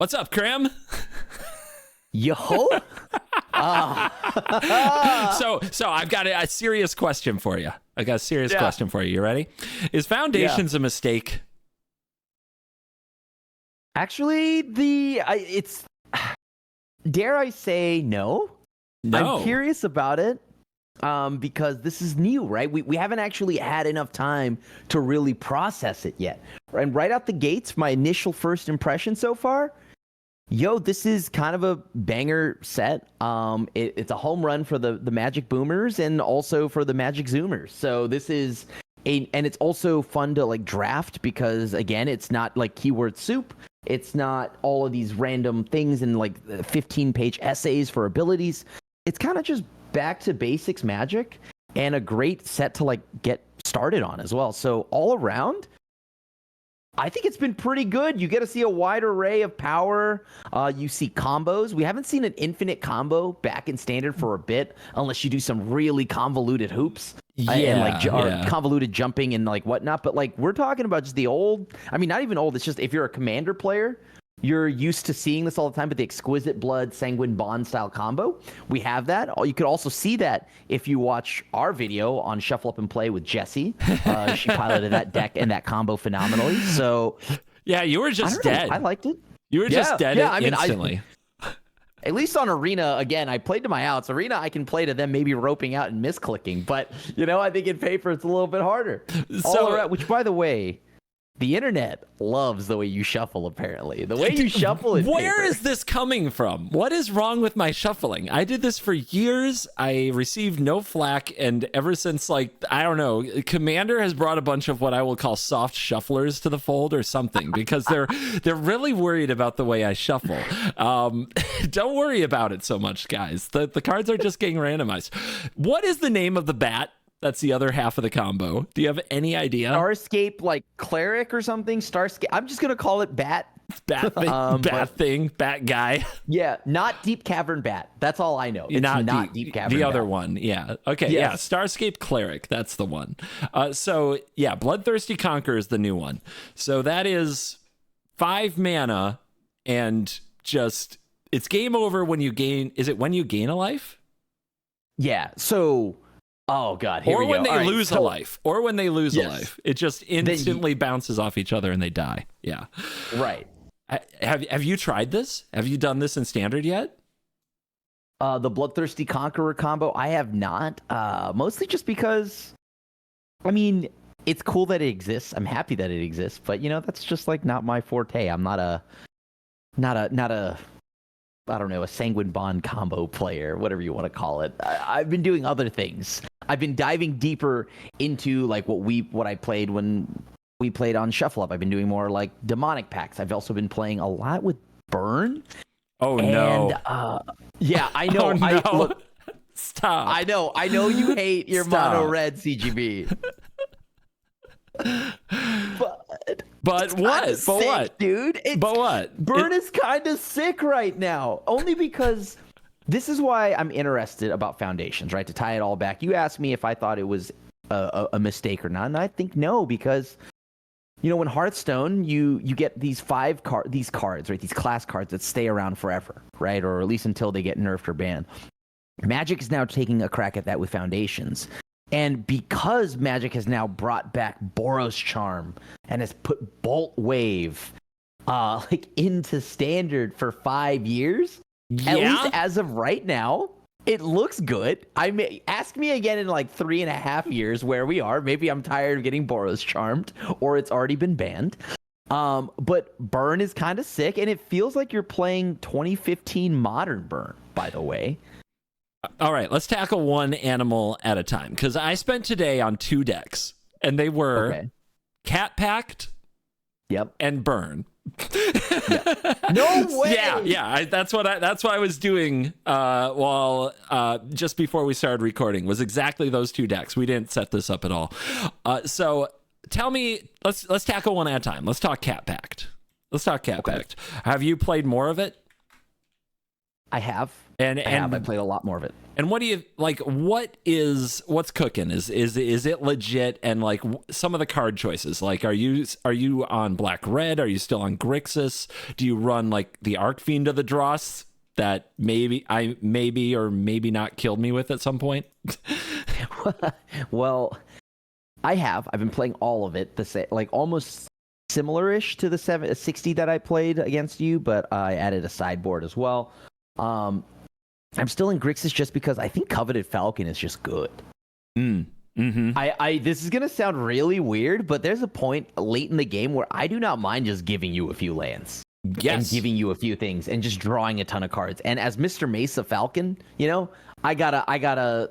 What's up, Cram? Yo. So I've got a serious question for you. I got a serious question for you. You ready? Is Foundations a mistake? Actually, it's dare I say no? No. I'm curious about it because this is new, right? We haven't actually had enough time to really process it yet. And right out the gates, my initial first impression so far, this is kind of a banger set. It's a home run for the Magic Boomers and also for the Magic Zoomers. So this is and it's also fun to like draft because again, it's not like keyword soup. It's not all of these random things and like 15-page essays for abilities. It's kind of just back to basics Magic and a great set to like get started on as well. So all around, I think it's been pretty good. You get to see a wide array of power. You see combos. We haven't seen an infinite combo back in standard for a bit, unless you do some really convoluted hoops. Or convoluted jumping and like whatnot. But like we're talking about just the old. I mean, not even old. It's just if you're a commander player, you're used to seeing this all the time. But the Exquisite Blood Sanguine Bond style combo, we have that. You could also see that if you watch our video on Shuffle Up and Play with Jessie. She piloted that deck and that combo phenomenally. So yeah, you were just dead. I liked it. You were just dead instantly. At least on Arena, again, I played to my outs. Arena, I can play to them maybe roping out and misclicking. But, I think in paper, it's a little bit harder. Which, by the way, the internet loves the way you shuffle, apparently. The way you shuffle in Where paper. is this coming from? What is wrong with my shuffling? I did this for years. I received no flack. And ever since, I don't know, Commander has brought a bunch of what I will call soft shufflers to the fold or something because they're really worried about the way I shuffle. Don't worry about it so much, guys. The cards are just getting randomized. What is the name of the bat? That's the other half of the combo. Do you have any idea? Starscape, like Cleric or something? Starscape. I'm just going to call it Bat. Bat thing, bat guy. Yeah, not Deep Cavern Bat. That's all I know. It's not Deep Cavern The other Bat. one, yeah. Okay, yes. Yeah, Starscape Cleric. That's the one. Bloodthirsty Conqueror is the new one. So that is 5 mana and just... It's game over when you gain... Is it when you gain a life? Yeah, so... Oh, God, here we go. Or when they lose a life. Or when they lose a life. It just instantly bounces off each other and they die. Yeah. Right. Have you tried this? Have you done this in Standard yet? The Bloodthirsty Conqueror combo, I have not. Mostly just because, I mean, it's cool that it exists. I'm happy that it exists. But, that's just, not my forte. I'm not a I don't know, a Sanguine Bond combo player, whatever you want to call it. I've been doing other things. I've been diving deeper into what I played when we played on Shuffle Up. I've been doing more demonic packs. I've also been playing a lot with Burn. Oh no! Yeah, I know. Oh, no. Stop. I know you hate your mono red CGB. But what? But what, dude? But what? Burn is kind of sick right now. Only because this is why I'm interested about Foundations, right? To tie it all back. You asked me if I thought it was a mistake or not, and I think no, because in Hearthstone, you get these cards, right? These class cards that stay around forever, right? Or at least until they get nerfed or banned. Magic is now taking a crack at that with Foundations. And because Magic has now brought back Boros Charm and has put Bolt Wave into Standard for 5 years, at least as of right now, it looks good. Ask me again in 3.5 years where we are. Maybe I'm tired of getting Boros Charmed or it's already been banned. But Burn is kind of sick, and it feels like you're playing 2015 Modern Burn, by the way. All right, let's tackle one animal at a time, because I spent today on 2 decks, and they were Cat Pact and Burn. No way! Yeah. That's what I was doing while just before we started recording, was exactly those 2 decks. We didn't set this up at all. So tell me, let's tackle one at a time. Let's talk Cat Pact. Have you played more of it? I have. And I played a lot more of it. And what do you like? What's cooking? Is it legit? And like some of the card choices, like are you on Black Red? Are you still on Grixis? Do you run like the Arcfiend of the Dross that maybe or maybe not killed me with at some point? Well, I've been playing all of it, like almost similar-ish to the 760 that I played against you, but I added a sideboard as well. I'm still in Grixis just because I think Coveted Falcon is just good. Mm-hmm. This is gonna sound really weird, but there's a point late in the game where I do not mind just giving you a few lands. Yes. And giving you a few things and just drawing a ton of cards. And as Mr. Mesa Falcon, you know, I gotta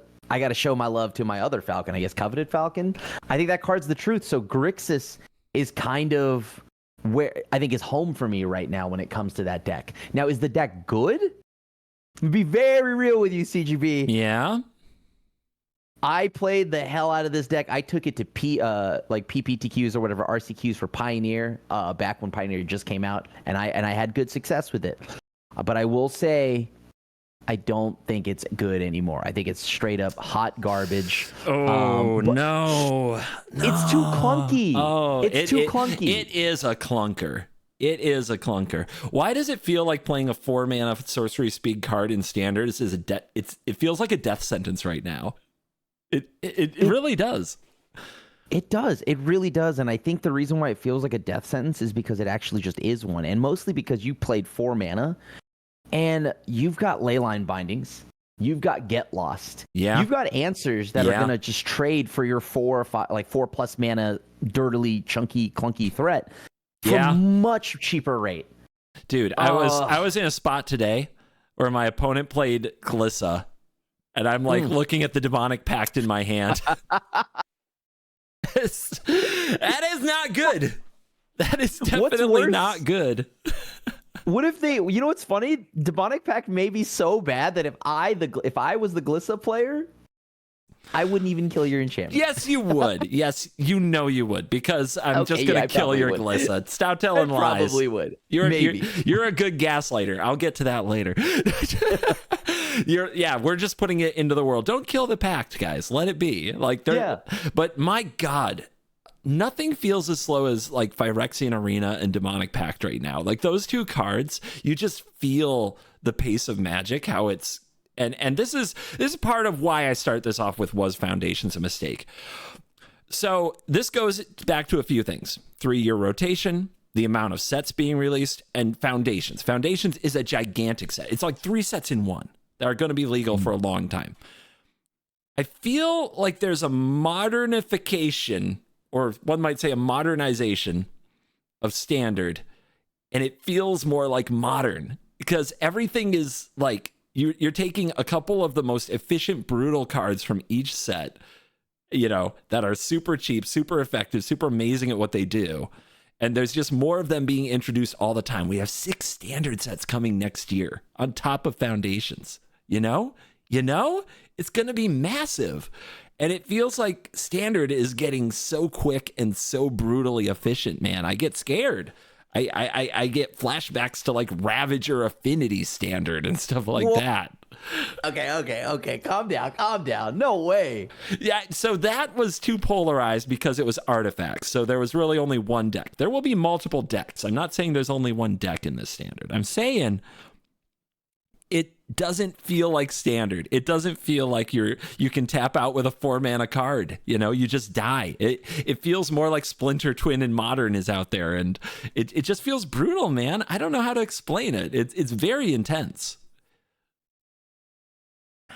show my love to my other Falcon, I guess Coveted Falcon. I think that card's the truth. So Grixis is kind of where I think is home for me right now when it comes to that deck. Now, is the deck good? Be very real with you, CGB. Yeah. I played the hell out of this deck. I took it to PPTQs or whatever, RCQs for Pioneer, back when Pioneer just came out, and I had good success with it. But I will say, I don't think it's good anymore. I think it's straight up hot garbage. Oh, no. It's too clunky. Oh, it's too clunky. It is a clunker. It is a clunker. Why does it feel like playing a 4-mana sorcery speed card in Standard is it feels like a death sentence right now. It really does. It does. It really does. And I think the reason why it feels like a death sentence is because it actually just is one. And mostly because you played 4 mana and you've got Leyline Bindings. You've got Get Lost. Yeah. You've got answers that are going to just trade for your 4 or 5, like 4+ mana, dirtily chunky, clunky threat for much cheaper rate. Dude, I was in a spot today where my opponent played Glissa. And I'm like looking at the Demonic Pact in my hand. That is not good. That is definitely not good. What if they, you know what's funny? Demonic Pact may be so bad that if I was the Glissa player, I wouldn't even kill your enchantment. Yes, you would. Yes, you know you would, because I'm just going to kill your Glissa. Stop telling lies. Probably would. You're a good gaslighter. I'll get to that later. We're just putting it into the world. Don't kill the pact, guys. Let it be. But my God, nothing feels as slow as like Phyrexian Arena and Demonic Pact right now. Like those two cards, you just feel the pace of Magic, how it's and this is part of why I start this off with, was Foundations a mistake? So this goes back to a few things. 3-year rotation, the amount of sets being released, and Foundations. Foundations is a gigantic set. It's like 3 sets in one that are going to be legal for a long time. I feel like there's a modernification, or one might say a modernization of Standard, and it feels more like modern because everything is like you're taking a couple of the most efficient, brutal cards from each set, you know, that are super cheap, super effective, super amazing at what they do. And there's just more of them being introduced all the time. We have 6 Standard sets coming next year on top of Foundations. You know, it's going to be massive. And it feels like Standard is getting so quick and so brutally efficient, man. I get scared. I get flashbacks to like Ravager Affinity Standard and stuff like that. Okay. Calm down. No way. Yeah, so that was too polarized because it was artifacts. So there was really only one deck. There will be multiple decks. I'm not saying there's only one deck in this Standard. I'm saying it doesn't feel like Standard. It doesn't feel like you can tap out with a 4-mana card. You know, you just die. It feels more like Splinter Twin and Modern is out there, and it just feels brutal, man. I don't know how to explain it. It's very intense.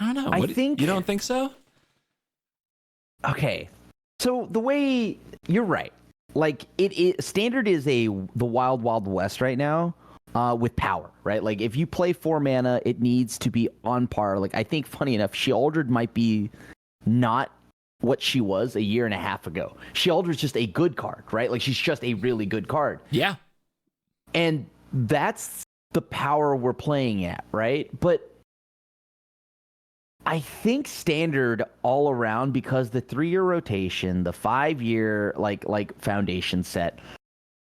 I don't know. You don't think so? Okay. So the way you're right, like Standard is the wild west right now. With power, right? Like if you play 4 mana, it needs to be on par. Like I think, funny enough, Sheoldred might be not what she was a year and a half ago. Sheoldred's just a good card, right? Like she's just a really good card. Yeah. And that's the power we're playing at, right? But I think Standard all around, because the 3-year rotation, the 5-year like Foundation set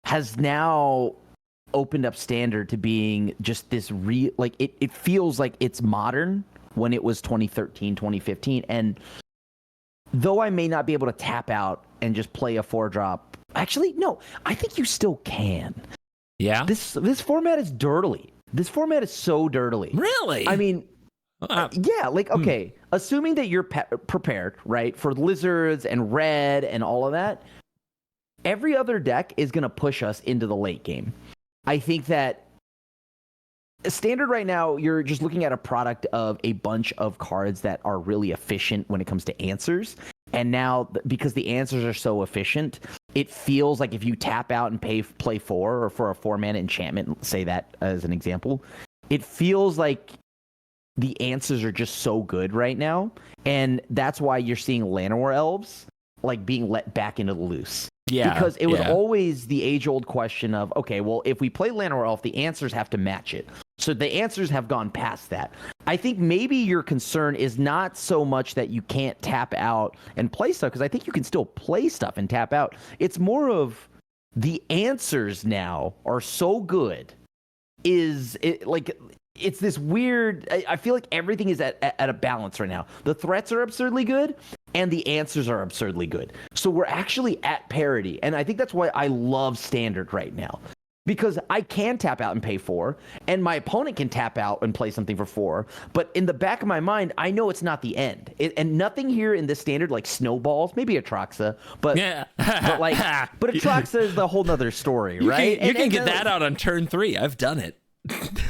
has now opened up Standard to being just this it feels like it's modern when it was 2013, 2015. And though I may not be able to tap out and just play a 4-drop, actually, no, I think you still can. Yeah? This format is dirtily. This format is so dirtily. Really? I mean, yeah, like, okay, assuming that you're prepared, right, for lizards and red and all of that, every other deck is going to push us into the late game. I think that standard right now, you're just looking at a product of a bunch of cards that are really efficient when it comes to answers. And now, because the answers are so efficient, it feels like if you tap out and play 4, or for a 4-mana enchantment, say that as an example, it feels like the answers are just so good right now. And that's why you're seeing Llanowar Elves like being let back into the loose. Yeah. Because it was always the age-old question of, okay, well, if we play Llanowar Elf, the answers have to match it. So the answers have gone past that. I think maybe your concern is not so much that you can't tap out and play stuff, because I think you can still play stuff and tap out. It's more of the answers now are so good. It's this weird, I feel like everything is at a balance right now. The threats are absurdly good, and the answers are absurdly good. So we're actually at parity, and I think that's why I love Standard right now. Because I can tap out and pay 4, and my opponent can tap out and play something for 4. But in the back of my mind, I know it's not the end. And nothing here in this Standard like snowballs, maybe Atraxa, but but Atraxa is the whole nother story, right? You can get that out on turn 3. I've done it.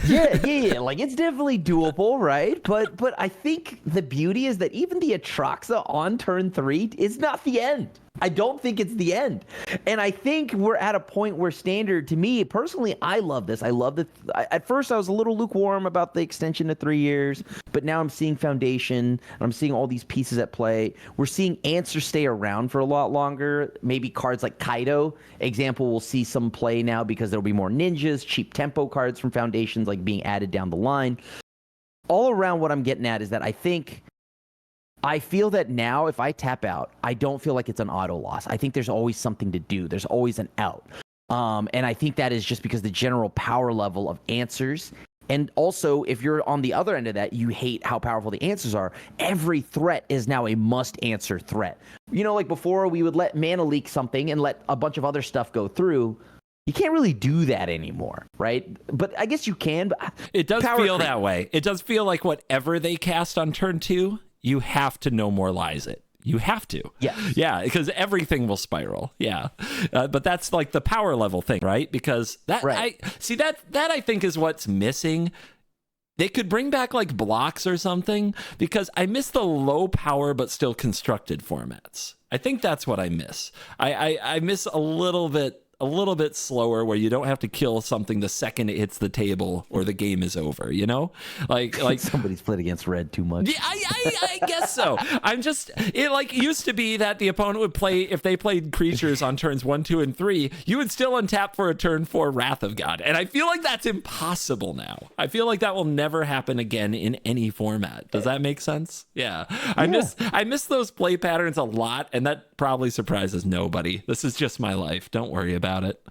Yeah. Like, it's definitely doable, right? But I think the beauty is that even the Atraxa on turn 3 is not the end. I don't think it's the end. And I think we're at a point where Standard, to me, personally, I love this. I love that. At first, I was a little lukewarm about the extension to 3 years, but now I'm seeing Foundation, and I'm seeing all these pieces at play. We're seeing answers stay around for a lot longer. Maybe cards like Kaido, example, we'll see some play now because there'll be more ninjas, cheap tempo cards from Foundations like being added down the line. All around, what I'm getting at is that I feel that now if I tap out, I don't feel like it's an auto loss. I think there's always something to do. There's always an out. And I think that is just because the general power level of answers. And also, if you're on the other end of that, you hate how powerful the answers are. Every threat is now a must-answer threat. You know, like before, we would let mana leak something and let a bunch of other stuff go through. You can't really do that anymore, right? But I guess you can. But it does feel that way. It does feel like whatever they cast on turn 2, you have to no more lies it. You have to. Yes. Yeah, because everything will spiral. Yeah. But that's like the power level thing, right? Because that, right. that I think is what's missing. They could bring back like blocks or something, because I miss the low power but still constructed formats. I think that's what I miss. I miss a little bit slower, where you don't have to kill something the second it hits the table or the game is over, you know? Like somebody's played against red too much. Yeah, I guess so. It like used to be that the opponent would play, if they played creatures on turns 1, 2, and 3, you would still untap for a turn 4 Wrath of God. And I feel like that's impossible now. I feel like that will never happen again in any format. Does that make sense? Yeah. I miss those play patterns a lot, and that probably surprises nobody. This is just my life. Don't worry about it.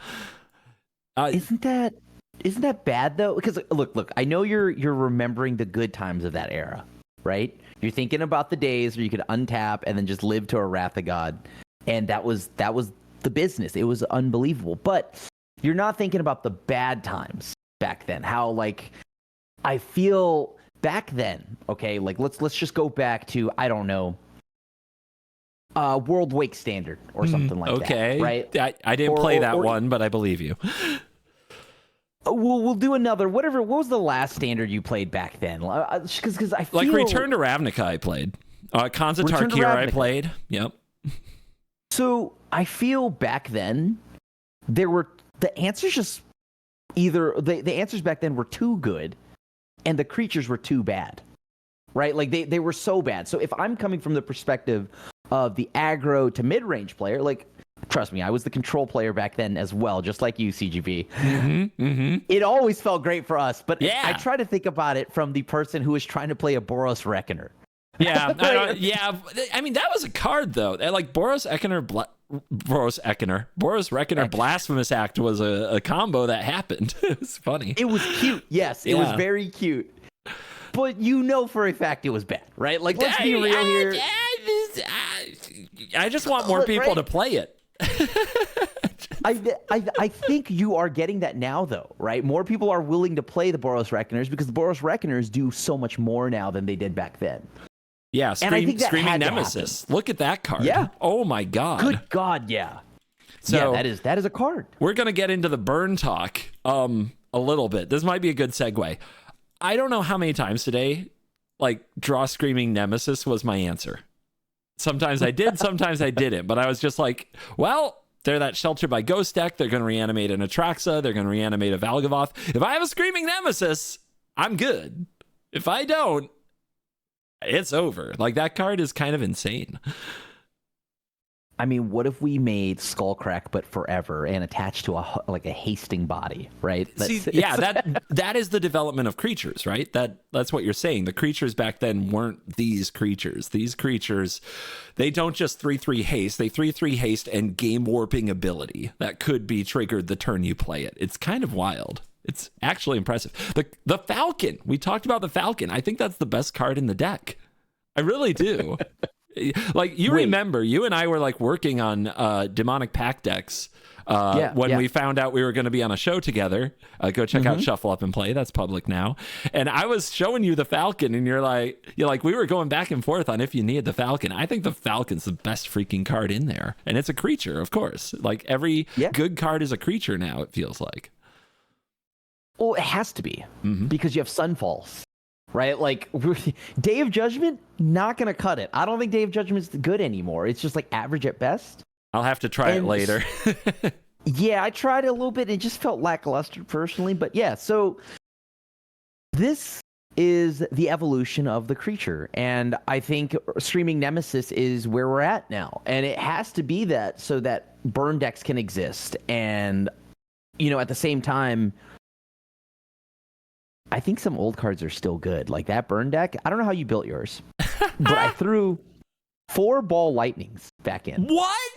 Isn't that bad though? Because look, I know you're remembering the good times of that era, right? You're thinking about the days where you could untap and then just live to a Wrath of God, and that was the business. It was unbelievable. But you're not thinking about the bad times back then. How, like, I feel back then. Okay, like let's just go back to, I don't know, World Wake Standard or something like that, right? I didn't play that one, but I believe you. We'll do another. What was the last Standard you played back then? Because I feel like Return to Ravnica I played. Khans of Tarkir I played. Yep. So I feel back then there were the answers just either the answers back then were too good, and the creatures were too bad, right? Like they were so bad. So if I'm coming from the perspective of the aggro to mid-range player, like, trust me, I was the control player back then as well, just like you, CGV. It always felt great for us, but yeah. I try to think about it from the person who was trying to play a Boros Reckoner. Yeah, I mean, that was a card, though. Like, Boros Reckoner Blasphemous Act was a combo that happened. It was funny. It was cute, yes. It was very cute. but you know for a fact it was bad, right? Like, let's be real here. I just want more people to play it. I think you are getting that now, though, right? More people are willing to play the Boros Reckoners because the Boros Reckoners do so much more now than they did back then. Yeah, Screaming Nemesis. Look at that card. Yeah. Oh my God. Good God, yeah. So yeah, that is a card. We're gonna get into the burn talk a little bit. This might be a good segue. I don't know how many times today, like, draw Screaming Nemesis was my answer. Sometimes I did, sometimes I didn't. But I was just like, well, they're that Shelter by Ghost deck. They're going to reanimate an Atraxa. They're going to reanimate a Valgavoth. If I have a Screaming Nemesis, I'm good. If I don't, it's over. Like, that card is kind of insane. I mean, what if we made Skullcrack but forever and attached to a hasting body, right? That is the development of creatures, right? That's what you're saying. The creatures back then weren't these creatures. These creatures, they don't just 3/3 haste. They 3/3 haste and game warping ability that could be triggered the turn you play it. It's kind of wild. It's actually impressive. The Falcon. We talked about the Falcon. I think that's the best card in the deck. I really do. Like, remember, you and I were like working on demonic pack decks when we found out we were going to be on a show together. Go check out Shuffle Up and Play. That's public now. And I was showing you the Falcon, and you're like, we were going back and forth on if you needed the Falcon. I think the Falcon's the best freaking card in there, and it's a creature, of course. Like, every good card is a creature now. It feels like. Well, it has to be because you have Sunfalls. Right? Like, Day of Judgment, not going to cut it. I don't think Day of Judgment's good anymore. It's just like average at best. I'll have to try it later. Yeah, I tried it a little bit. It just felt lackluster personally. But yeah, so this is the evolution of the creature. And I think Screaming Nemesis is where we're at now. And it has to be that so that burn decks can exist. And, at the same time, I think some old cards are still good. Like that burn deck. I don't know how you built yours, but I threw 4 Ball Lightnings back in. What?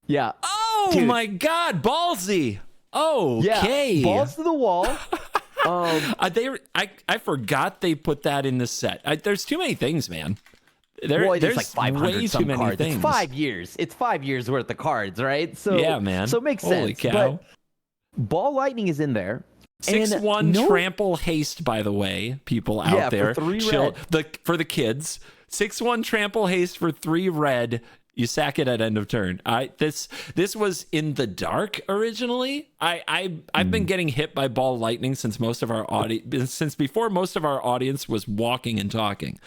Yeah. Oh, dude. My God. Ballsy. Okay. Yeah. Balls to the wall. I forgot they put that in the set. There's too many things, man. There's like 500 way some too many cards. things. It's 5 years. It's 5 years worth of cards, right? So yeah, man. So it makes sense. Holy cow. But Ball Lightning is in there. 6/1 trample haste, by the way, people out there. For 3 red. For the kids. 6/1 trample haste for 3 red. You sack it at end of turn. This was in the dark originally. I've been getting hit by Ball Lightning since before most of our audience was walking and talking.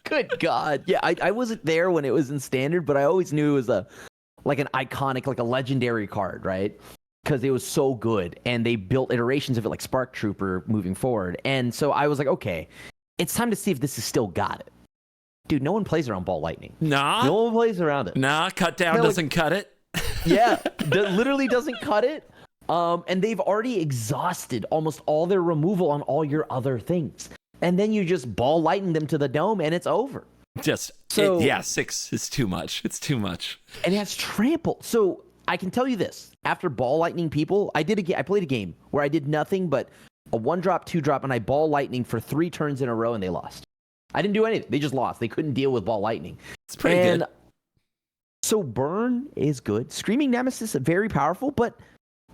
Good God. Yeah, I wasn't there when it was in standard, but I always knew it was an iconic, like a legendary card, right? Because it was so good, and they built iterations of it like Spark Trooper moving forward. And so I was like, okay, it's time to see if this has still got it. Dude, no one plays around Ball Lightning. Nah. No one plays around it. Nah, cut down doesn't cut it. Yeah, literally doesn't cut it. And they've already exhausted almost all their removal on all your other things. And then you just Ball Lightning them to the dome, and it's over. 6 is too much. It's too much. And it has trample. So I can tell you this. After Ball Lightning people, I played a game where I did nothing but a 1-drop, 2-drop, and I Ball Lightning for 3 turns in a row, and they lost. I didn't do anything. They just lost. They couldn't deal with Ball Lightning. It's pretty good. So Burn is good. Screaming Nemesis is very powerful, but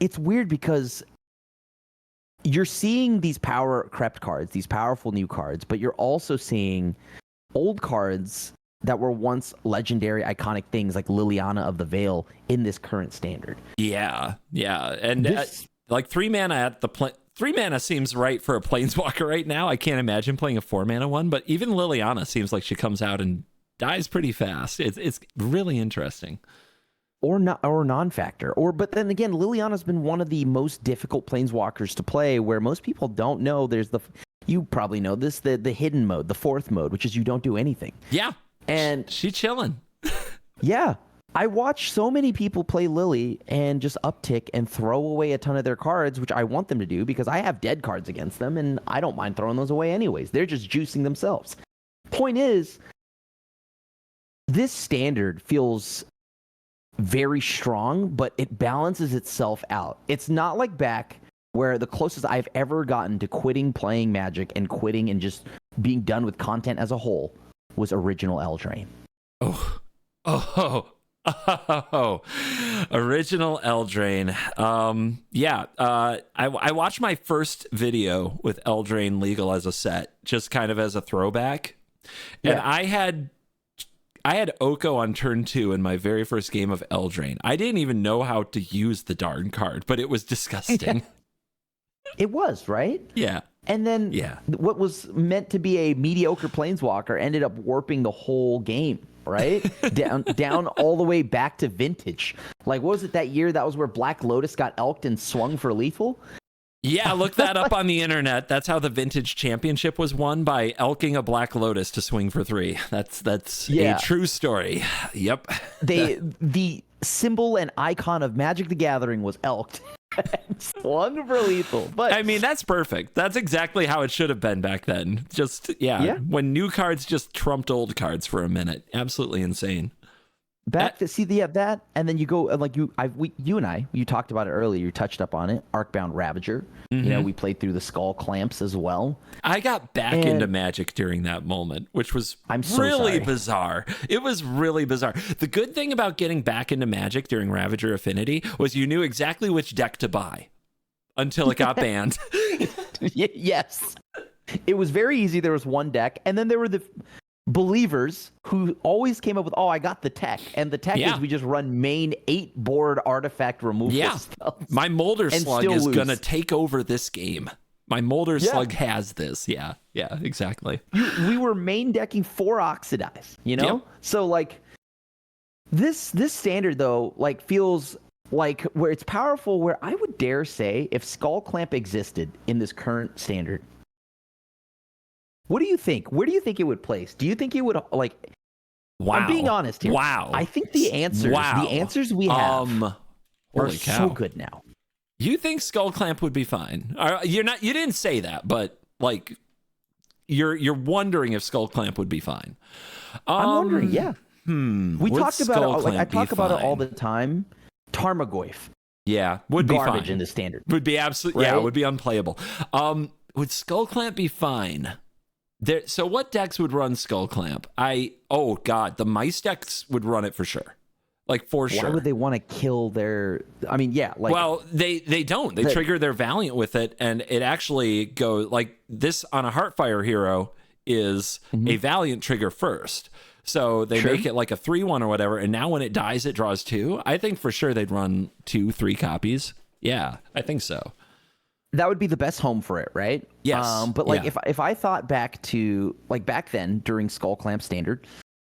it's weird because you're seeing these power crept cards, these powerful new cards, but you're also seeing old cards that were once legendary, iconic things like Liliana of the Veil in this current standard. Yeah. And like 3 mana at the 3 mana seems right for a Planeswalker right now. I can't imagine playing a 4 mana one, but even Liliana seems like she comes out and dies pretty fast. It's really interesting. Or non-factor. But then again, Liliana's been one of the most difficult Planeswalkers to play, where most people don't know there's you probably know this, the hidden mode, the 4th mode, which is you don't do anything. Yeah. And she's chilling. Yeah. I watch so many people play Lily and just uptick and throw away a ton of their cards, which I want them to do because I have dead cards against them, and I don't mind throwing those away anyways. They're just juicing themselves. Point is, this standard feels very strong, but it balances itself out. It's not like back where the closest I've ever gotten to quitting playing Magic and quitting and just being done with content as a whole was original Eldraine. Oh, original Eldraine. I watched my first video with Eldraine legal as a set, just kind of as a throwback. And I had Oko on turn 2 in my very first game of Eldraine. I didn't even know how to use the darn card, but it was disgusting. It was, right? Yeah. And then what was meant to be a mediocre planeswalker ended up warping the whole game, right? down all the way back to vintage. Like, what was it that year? That was where Black Lotus got elked and swung for lethal? Yeah, look that up on the internet. That's how the Vintage Championship was won, by elking a Black Lotus to swing for 3. That's a true story. Yep. The symbol and icon of Magic the Gathering was elked. Swung for lethal. But I mean, that's perfect. That's exactly how it should have been back then. Just when new cards just trumped old cards for a minute. Absolutely insane. That, and then you go like you and I talked about it earlier. You touched up on it. Arcbound Ravager. Mm-hmm. You know, we played through the Skull Clamps as well. I got back into Magic during that moment, which was really bizarre. It was really bizarre. The good thing about getting back into Magic during Ravager Affinity was you knew exactly which deck to buy until it got banned. Yes, it was very easy. There was one deck, and then there were the believers who always came up with, I got the tech, and the tech is we just run main 8-board artifact removal spells. My Molder Slug is gonna take over this game. My Molder Slug has this. Yeah, exactly. We were main decking 4 Oxidize, you know? Yep. So like this standard though, like feels like where it's powerful, where I would dare say if Skull Clamp existed in this current standard, what do you think? Where do you think it would place? Do you think it would like? Wow. I'm being honest here. Wow. I think the answers we have are so good now. You think Skull Clamp would be fine? You didn't say that, but like, you're wondering if Skull Clamp would be fine. I'm wondering. Yeah. We talked about it. Like I talk about it all the time. Tarmogoyf. Yeah, would be garbage fine. In the standard. Would be absolutely. Right? Yeah, it would be unplayable. Would Skull Clamp be fine? So what decks would run Skull Clamp? The mice decks would run it for sure. Like, for sure. Why would they want to kill their... I mean, yeah. Like, well, they don't. They trigger their Valiant with it, and it actually goes... Like, this on a Heartfire hero is a Valiant trigger first. So they make it like a 3/1 or whatever, and now when it dies, it draws 2. I think for sure they'd run 2-3 copies. Yeah, I think so. That would be the best home for it, right? Yes. But like if I thought back to like back then during Skull Clamp Standard,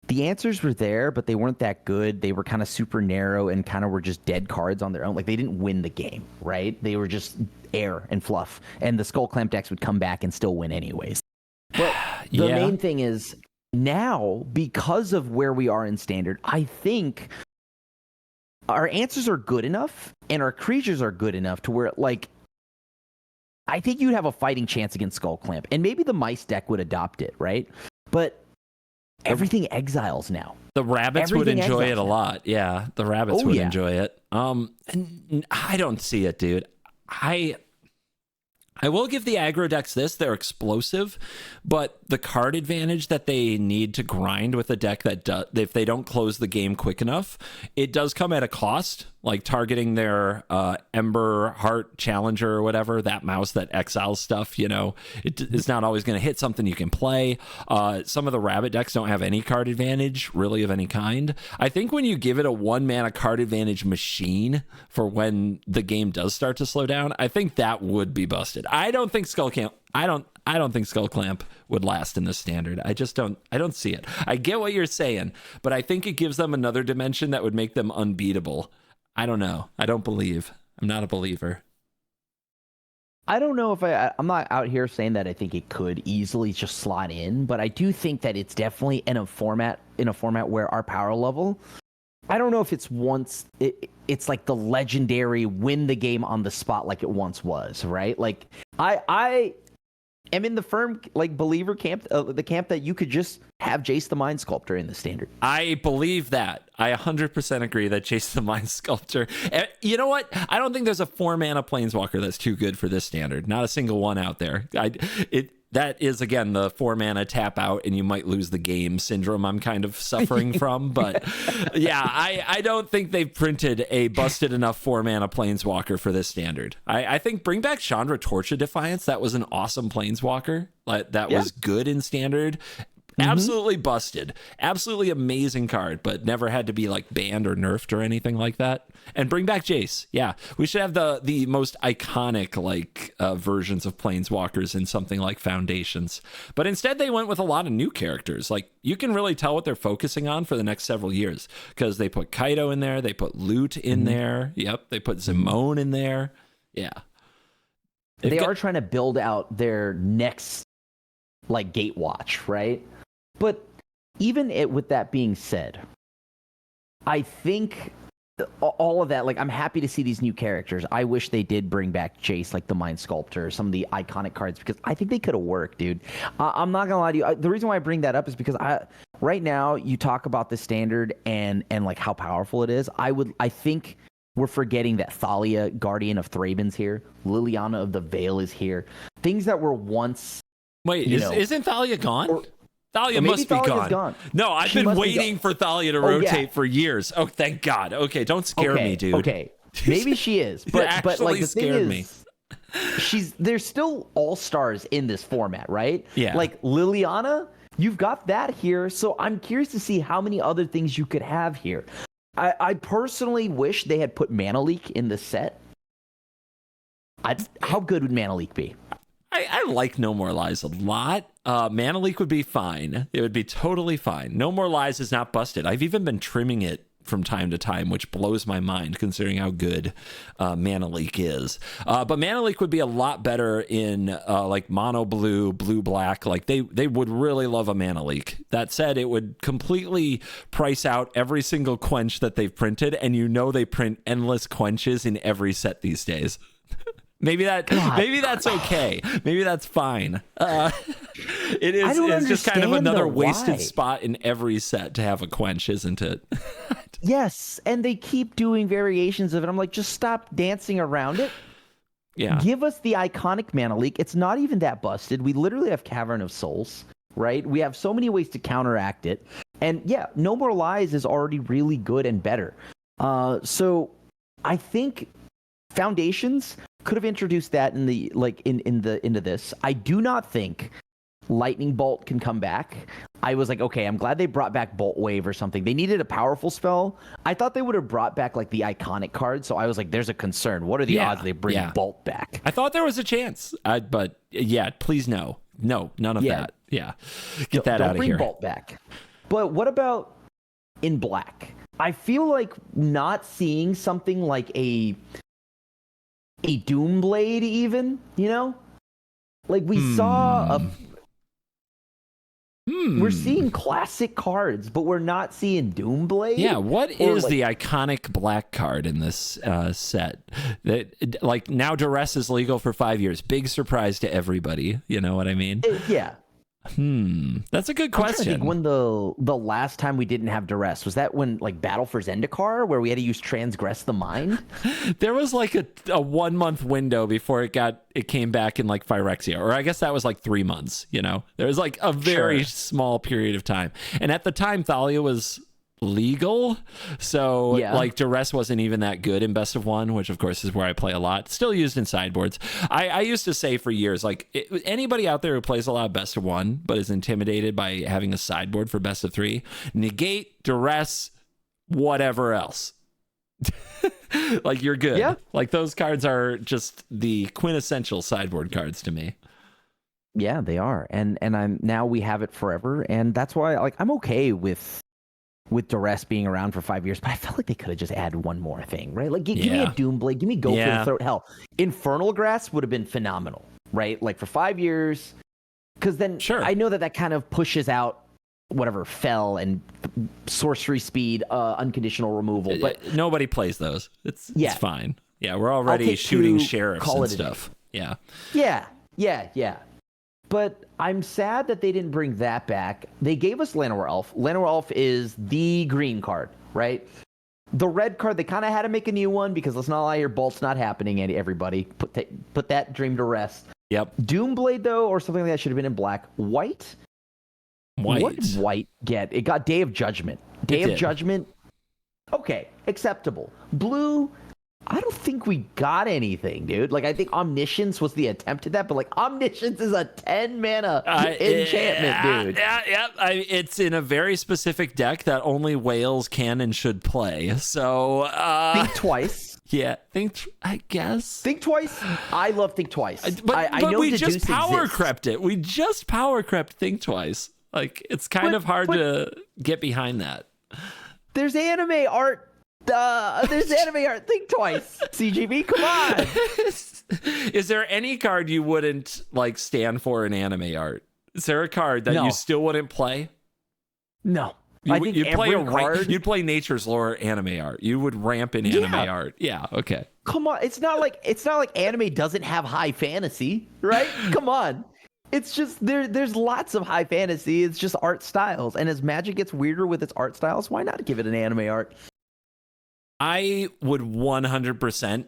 the answers were there, but they weren't that good. They were kind of super narrow and kind of were just dead cards on their own. Like they didn't win the game, right? They were just air and fluff, and the Skull Clamp decks would come back and still win anyways. But the main thing is now, because of where we are in Standard, I think our answers are good enough and our creatures are good enough to where like. I think you'd have a fighting chance against Skull Clamp, and maybe the mice deck would adopt it, right? But everything exiles now. The rabbits would enjoy it a lot. Yeah, the rabbits would enjoy it. And I don't see it, dude. I will give the aggro decks this. They're explosive, but the card advantage that they need to grind with a deck that if they don't close the game quick enough, it does come at a cost, like targeting their Ember Heart Challenger or whatever, that mouse that exiles stuff, you know, it's not always going to hit something you can play. Some of the rabbit decks don't have any card advantage really of any kind. I think when you give it a 1-mana card advantage machine for when the game does start to slow down, I think that would be busted. I don't think Skull Clamp would last in this standard. I don't see it. I get what you're saying, but I think it gives them another dimension that would make them unbeatable. I don't know. I don't believe. I'm not a believer. I don't know if I'm not out here saying that I think it could easily just slot in, but I do think that it's definitely in a format where our power level, I don't know if it's it's like the legendary win the game on the spot like it once was, right? Like I am in the firm like believer camp, the camp that you could just have Jace the Mind Sculptor in the standard. I believe that. I 100% agree that Jace the Mind Sculptor. You know what? I don't think there's a 4-mana Planeswalker that's too good for this standard. Not a single one out there. That is, again, the 4-mana tap out and you might lose the game syndrome I'm kind of suffering from. But yeah, I don't think they've printed a busted enough 4-mana Planeswalker for this standard. I think bring back Chandra Torch of Defiance. That was an awesome Planeswalker. That was good in standard. Absolutely busted. Absolutely amazing card, but never had to be like banned or nerfed or anything like that. And bring back Jace. Yeah, we should have the most iconic like versions of Planeswalkers in something like Foundations. But instead they went with a lot of new characters. Like you can really tell what they're focusing on for the next several years because they put Kaido in there, they put Lute in there. Yep, they put Zimone in there. Yeah. They are trying to build out their next like Gatewatch, right? But even with that being said, I think all of that, like, I'm happy to see these new characters. I wish they did bring back Jace, like the Mind Sculptor, some of the iconic cards, because I think they could have worked, dude. I'm not gonna lie to you. The reason why I bring that up is because right now you talk about the standard and like how powerful it is. I think we're forgetting that Thalia, Guardian of Thraben's here. Liliana of the Veil is here. Things that were once. Wait, isn't Thalia gone? Thalia must be gone. No, I've been waiting for Thalia to rotate for years. Oh, thank God. Okay, don't scare me, dude. Okay, maybe she is, but like the thing is, there's still all-stars in this format, right? Yeah. Like Liliana, you've got that here, so I'm curious to see how many other things you could have here. I personally wish they had put Mana Leak in the set. How good would Mana Leak be? I like No More Lies a lot. Mana Leak would be fine. It would be totally fine. No More Lies is not busted. I've even been trimming it from time to time, which blows my mind considering how good Mana Leak is. But Mana Leak would be a lot better in like mono blue, blue black. Like they would really love a Mana Leak. That said, it would completely price out every single quench that they've printed, and they print endless quenches in every set these days. Maybe that's okay. Maybe that's fine. It is. It's just kind of another wasted spot in every set to have a quench, isn't it? Yes, and they keep doing variations of it. I'm like, just stop dancing around it. Yeah. Give us the iconic Mana Leak. It's not even that busted. We literally have Cavern of Souls, right? We have so many ways to counteract it. And yeah, No More Lies is already really good and better. So I think Foundations could have introduced that into this. I do not think Lightning Bolt can come back. I was like, okay, I'm glad they brought back Bolt Wave or something. They needed a powerful spell. I thought they would have brought back like the iconic card. So I was like, there's a concern. What are the odds they bring Bolt back? I thought there was a chance, but yeah, please no, none of that. Yeah, get that out of here. Don't bring Bolt back. But what about in black? I feel like not seeing something like a Doomblade even, like we saw we're seeing classic cards, but we're not seeing Doomblade. Yeah, what is the iconic black card in this set? That like now Duress is legal for 5 years. Big surprise to everybody. You know what I mean? Yeah. That's a good question. I think when the last time we didn't have Duress, was that when like Battle for Zendikar, where we had to use Transgress the Mind? There was like a 1 month window before it came back in like Phyrexia, or I guess that was like 3 months. There was like a very small period of time, and at the time Thalia was legal, so like Duress wasn't even that good in Best of One, which of course is where I play a lot. Still used in sideboards. I used to say for years, like anybody out there who plays a lot of Best of One but is intimidated by having a sideboard for Best of Three, negate Duress, whatever else. Like you're good. Yeah. Like those cards are just the quintessential sideboard cards to me. Yeah, they are, and we have it forever, and that's why like I'm okay with Duress being around for 5 years, but I felt like they could have just added one more thing, right? Like, give me a Doomblade, give me Go for the Throat. Hell, Infernal Grasp would have been phenomenal, right? Like, for 5 years, because then I know that kind of pushes out whatever, Fell and Sorcery Speed, Unconditional Removal, but nobody plays those. It's fine. Yeah, we're already shooting sheriffs and stuff. Yeah. but I'm sad that they didn't bring that back. They gave us Llanowar Elf. Llanowar Elf is the green card, right? The red card, they kind of had to make a new one because let's not lie here, Bolt's not happening, everybody. Put that dream to rest. Yep. Doomblade, though, or something like that should have been in black. White? What did white get? It got Day of Judgment. Day of Judgment, okay, acceptable. Blue, I don't think we got anything, dude. Like, I think Omniscience was the attempt at that, but, like, Omniscience is a 10-mana enchantment, dude. Yeah. It's in a very specific deck that only whales can and should play. So, Think twice. Yeah, I guess. Think twice. I love Think Twice. But I know we just Deduce power exists. crept it. We just power crept Think Twice. Like, it's kind of hard to get behind that. There's anime art. There's anime art. Think twice. CGB, come on. Is there any card you wouldn't like stand for in anime art? Is there a card that you still wouldn't play? No. You'd play Nature's Lore anime art. You would ramp in anime art. Yeah, okay. Come on. It's not like anime doesn't have high fantasy, right? Come on. It's just there's lots of high fantasy. It's just art styles. And as Magic gets weirder with its art styles, why not give it an anime art? I would 100%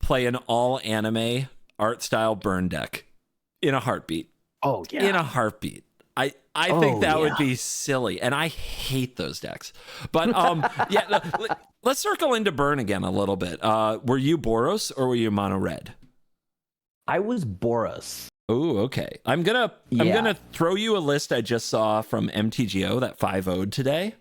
play an all anime art style burn deck in a heartbeat. Oh, yeah. In a heartbeat. I think that would be silly, and I hate those decks. But let's circle into burn again a little bit. Were you Boros or were you mono red? I was Boros. Oh, okay. I'm gonna throw you a list I just saw from MTGO that 5-0'd today.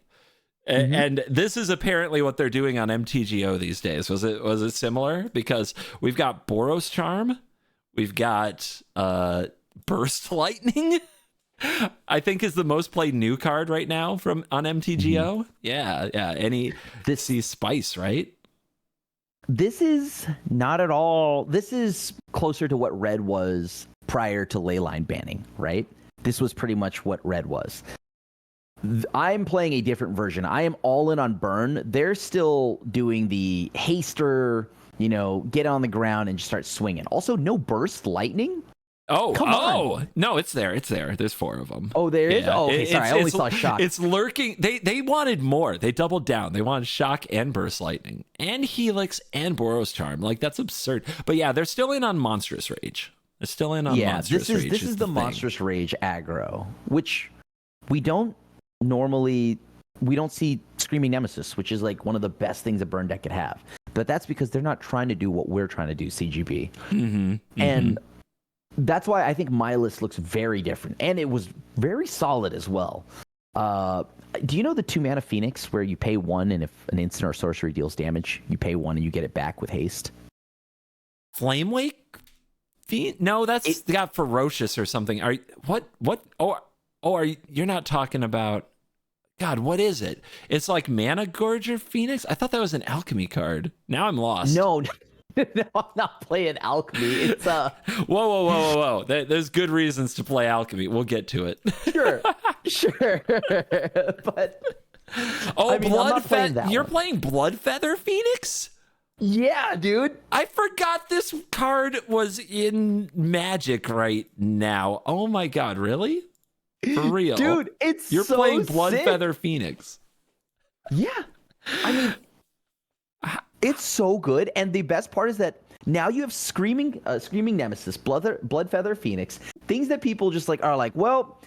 And this is apparently what they're doing on MTGO these days. Was it similar? Because we've got Boros Charm, we've got Burst Lightning, I think is the most played new card right now on MTGO. Yeah. This is Spice, right? This is not at all. This is closer to what red was prior to Leyline banning, right? This was pretty much what red was. I'm playing a different version. I am all in on burn. They're still doing the haster, get on the ground and just start swinging. Also, no burst lightning. Oh, come on. No, it's there. There's 4 of them. Oh, there is? Oh, okay, sorry. I only saw shock. It's lurking. They wanted more. They doubled down. They wanted shock and burst lightning and Helix and Boros Charm. Like, that's absurd. But yeah, they're still in on Monstrous Rage. They're still in on Monstrous Rage. This is the Monstrous Rage aggro, which we don't see Screaming Nemesis, which is like one of the best things a burn deck could have. But that's because they're not trying to do what we're trying to do, CGP. And that's why I think my list looks very different. And it was very solid as well. Do you know the 2-mana Phoenix where you pay 1 and if an instant or sorcery deals damage, you pay 1 and you get it back with haste? Flame Wake? No, that's got Ferocious or something. You're not talking about... God, what is it? It's like Mana Gorger Phoenix? I thought that was an alchemy card. Now I'm lost. No, I'm not playing alchemy. It's Whoa. There's good reasons to play alchemy. We'll get to it. Sure. But You're playing Bloodfeather Phoenix? Yeah, dude. I forgot this card was in Magic right now. Oh my god, really? For real? Dude, you're so playing Bloodfeather Phoenix. Yeah. I mean, it's so good. And the best part is that now you have Screaming Nemesis, Bloodfeather Phoenix, things that people just are like, well,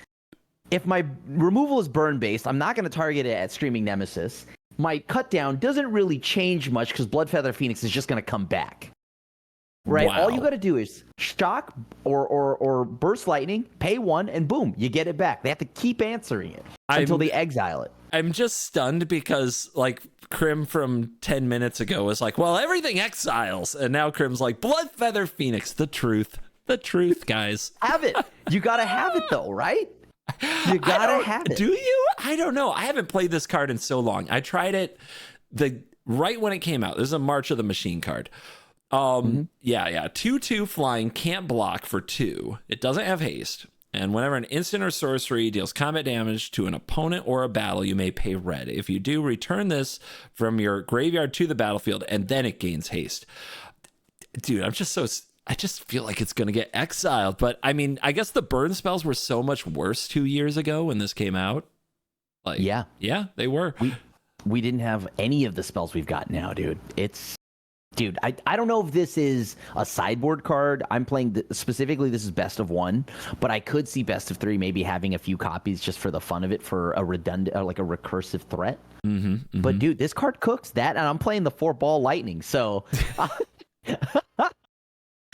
if my removal is burn based, I'm not going to target it at Screaming Nemesis. My cut down doesn't really change much because Bloodfeather Phoenix is just going to come back. Right? Wow. All you got to do is shock or burst lightning, pay 1, and boom, you get it back. They have to keep answering it until they exile it. I'm just stunned because Crim from 10 minutes ago was like, well, everything exiles. And now Crim's like, Bloodfeather Phoenix, the truth, guys. Have it. You got to have it though, right? You got to have it. Do you? I don't know. I haven't played this card in so long. I tried it right when it came out. This is a March of the Machine card. 2/2 flying, can't block for 2. It doesn't have haste. And whenever an instant or sorcery deals combat damage to an opponent or a battle, you may pay red. If you do, return this from your graveyard to the battlefield, and then it gains haste. Dude, I just feel like it's going to get exiled. But I mean, I guess the burn spells were so much worse 2 years ago when this came out. Like, yeah, they were. We didn't have any of the spells we've got now, dude. Dude, I don't know if this is a sideboard card. I'm playing specifically, this is best of 1, but I could see best of 3 maybe having a few copies just for the fun of it for a redundant, like a recursive threat. But dude, this card cooks that, and I'm playing the 4-ball lightning, so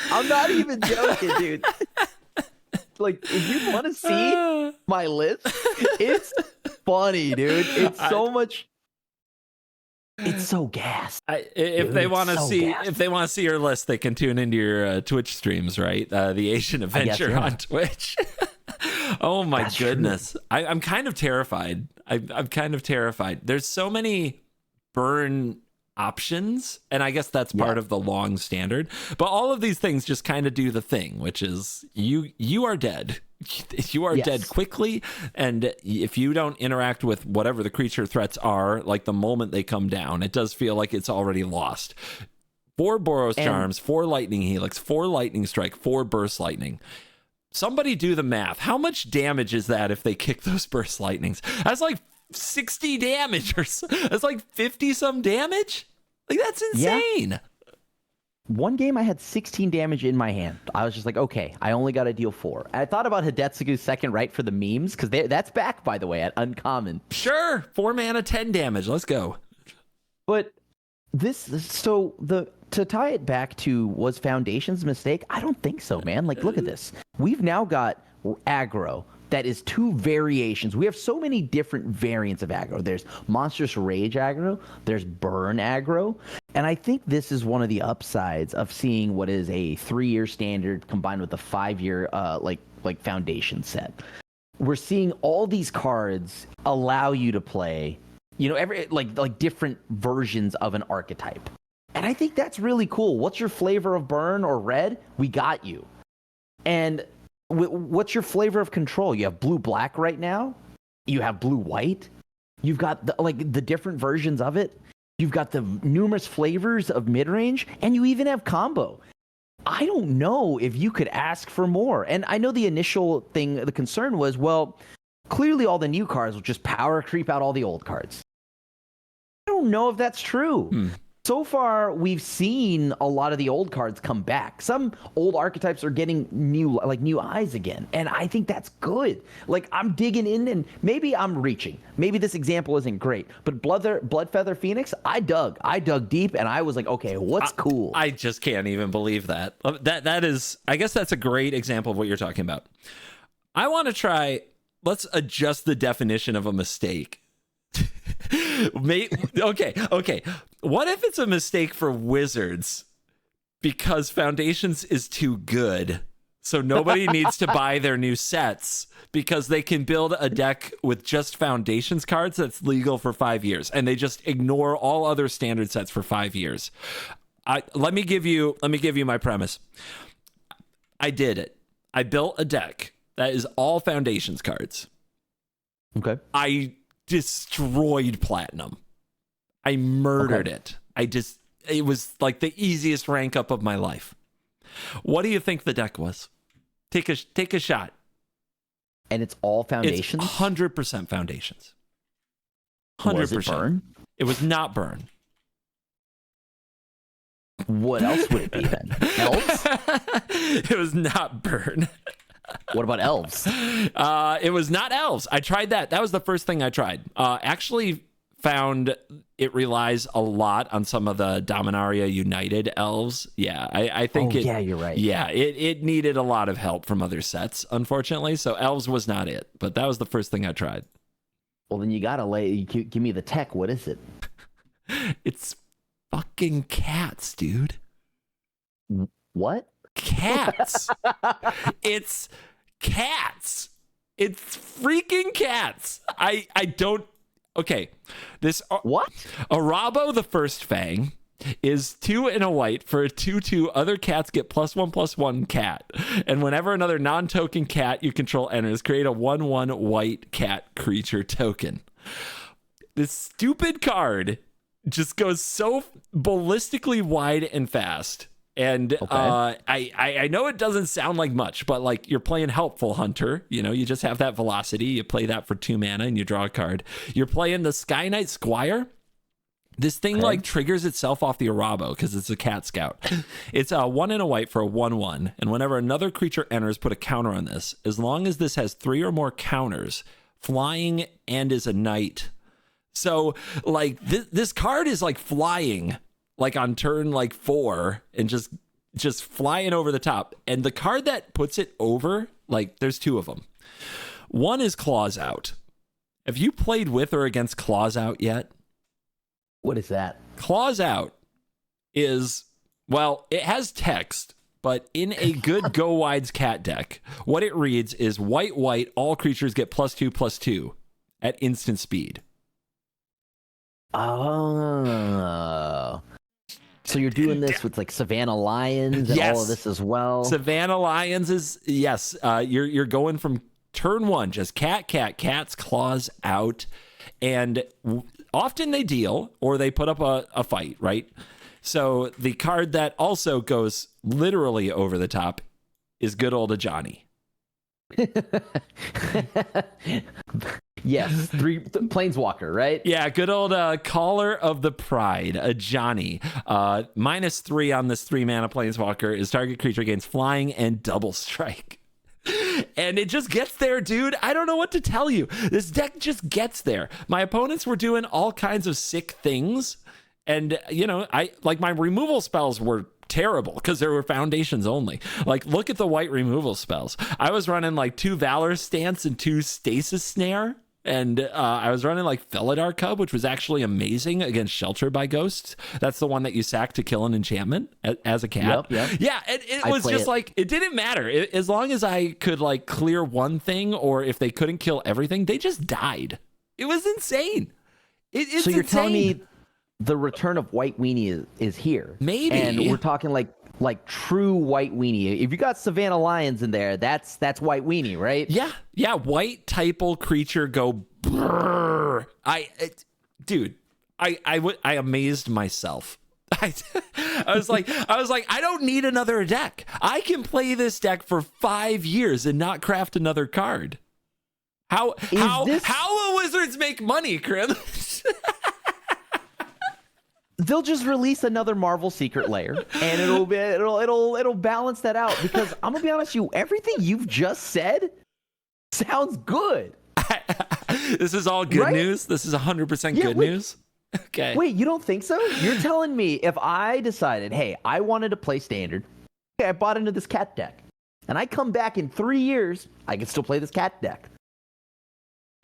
I'm not even joking, dude. Like, if you want to see my list, it's funny, dude. It's so much. It's so gas. If they want to see your list, they can tune into your Twitch streams, right? The Asian Adventure on Twitch. Oh my goodness, I'm kind of terrified. I'm kind of terrified. There's so many burn options, and I guess that's part of the long standard. But all of these things just kind of do the thing, which is you are dead. You are dead quickly, and if you don't interact with whatever the creature threats are, like the moment they come down, it does feel like it's already lost. 4 Boros Charms, 4 Lightning Helix, 4 Lightning Strike, 4 Burst Lightning. Somebody do the math. How much damage is that if they kick those Burst Lightnings? That's like 60 damage, or that's like 50 some damage. Like, that's insane. Yeah. One game I had 16 damage in my hand. I was just like, okay, I only got to deal 4. I thought about Hidetsugu's second right for the memes, because that's back, by the way, at uncommon. Sure, 4 mana, 10 damage. Let's go. But to tie it back to, was Foundation's mistake? I don't think so, man. Like, look at this. We've now got aggro that is 2 variations. We have so many different variants of aggro. There's Monstrous Rage aggro, there's Burn aggro, and I think this is one of the upsides of seeing what is a 3-year standard combined with a 5-year like Foundation set. We're seeing all these cards allow you to play, every like different versions of an archetype. And I think that's really cool. What's your flavor of Burn or Red? We got you. And what's your flavor of control? You have blue-black right now. You have blue-white. You've got the different versions of it. You've got the numerous flavors of mid-range, and you even have combo. I don't know if you could ask for more. And I know the initial thing, the concern was, well, clearly all the new cards will just power creep out all the old cards. I don't know if that's true. So far, we've seen a lot of the old cards come back. Some old archetypes are getting new eyes again, and I think that's good. Like, I'm digging in, and maybe I'm reaching. Maybe this example isn't great, but Bloodfeather Phoenix, I dug deep, and I was like, okay, what's cool? I just can't even believe that. That is, I guess that's a great example of what you're talking about. I want to try. Let's adjust the definition of a mistake. Okay. What if it's a mistake for Wizards because Foundations is too good, so nobody needs to buy their new sets because they can build a deck with just Foundations cards that's legal for 5 years, and they just ignore all other standard sets for 5 years? Let me give you my premise. I did it. I built a deck that is all Foundations cards. Okay. I destroyed Platinum. I murdered it. It was like the easiest rank up of my life. What do you think the deck was? Take a shot. And it's all Foundations? It's 100% Foundations. 100%. Was it Burn? It was not Burn. What else would it be then? Elves? It was not Burn. What about Elves? It was not Elves. I tried that. That was the first thing I tried. Actually found it relies a lot on some of the Dominaria United Elves. Yeah, I think yeah, you're right. Yeah, it needed a lot of help from other sets, unfortunately. So Elves was not it, but that was the first thing I tried. Well, then you gotta give me the tech. What is it? It's fucking cats, dude. What? Cats. It's cats. It's freaking cats. I don't. Okay, this what? Arabo the First Fang is 2 and a white for a 2/2. Other cats get +1/+1 cat, and whenever another non-token cat you control enters, create a 1/1 white cat creature token. This stupid card just goes so ballistically wide and fast. And Okay. I know it doesn't sound like much, but like you're playing Helpful Hunter, you know, you just have that velocity. You play that for 2 mana and you draw a card. You're playing the Sky Knight Squire. This thing like triggers itself off the Arabo because it's a cat scout. It's a 1 and a white for a 1/1. And whenever another creature enters, put a counter on this. As long as this has 3 or more counters, flying and is a knight. So like this card is like flying like on turn like 4 and just flying over the top. And the card that puts it over, like there's 2 of them. One is Claws Out. Have you played with or against Claws Out yet? What is that? Claws Out is, well, it has text, but in a good Go Wides cat deck, what it reads is white, all creatures get +2/+2 at instant speed. Oh. So you're doing this with like Savannah Lions and all of this as well? Savannah Lions is, yes. You're going from turn 1, just cats, Claws Out. And often they deal or they put up a fight, right? So the card that also goes literally over the top is good old Ajani. Yes, Planeswalker, right? Yeah, good old Caller of the Pride, Ajani. -3 on this 3 mana Planeswalker is target creature gains flying and double strike. And it just gets there, dude. I don't know what to tell you. This deck just gets there. My opponents were doing all kinds of sick things. And, you know, I like my removal spells were terrible because there were foundations only. Like, look at the white removal spells. I was running like 2 Valor Stance and 2 Stasis Snare. And I was running like Felidar Cub, which was actually amazing against Shelter by Ghosts. That's the one that you sack to kill an enchantment as a cat. Yep. Yeah, and it was just like, it didn't matter. As long as I could like clear one thing, or if they couldn't kill everything, they just died. It was insane. It's so you're insane. telling me the return of White Weenie is here? Maybe. And we're talking like true White Weenie. If you got Savannah Lions in there, that's White Weenie, right? Yeah, white typal creature go brrr. Dude, I amazed myself. I was like, I don't need another deck. I can play this deck for 5 years and not craft another card. How will Wizards make money, Krim? They'll just release another Marvel Secret Lair, and it'll balance that out. Because I'm gonna be honest with you, everything you've just said sounds good. This is all good news. This is 100% good news. Okay. Wait, you don't think so? You're telling me if I decided, hey, I wanted to play Standard, okay, I bought into this cat deck, and I come back in 3 years, I can still play this cat deck.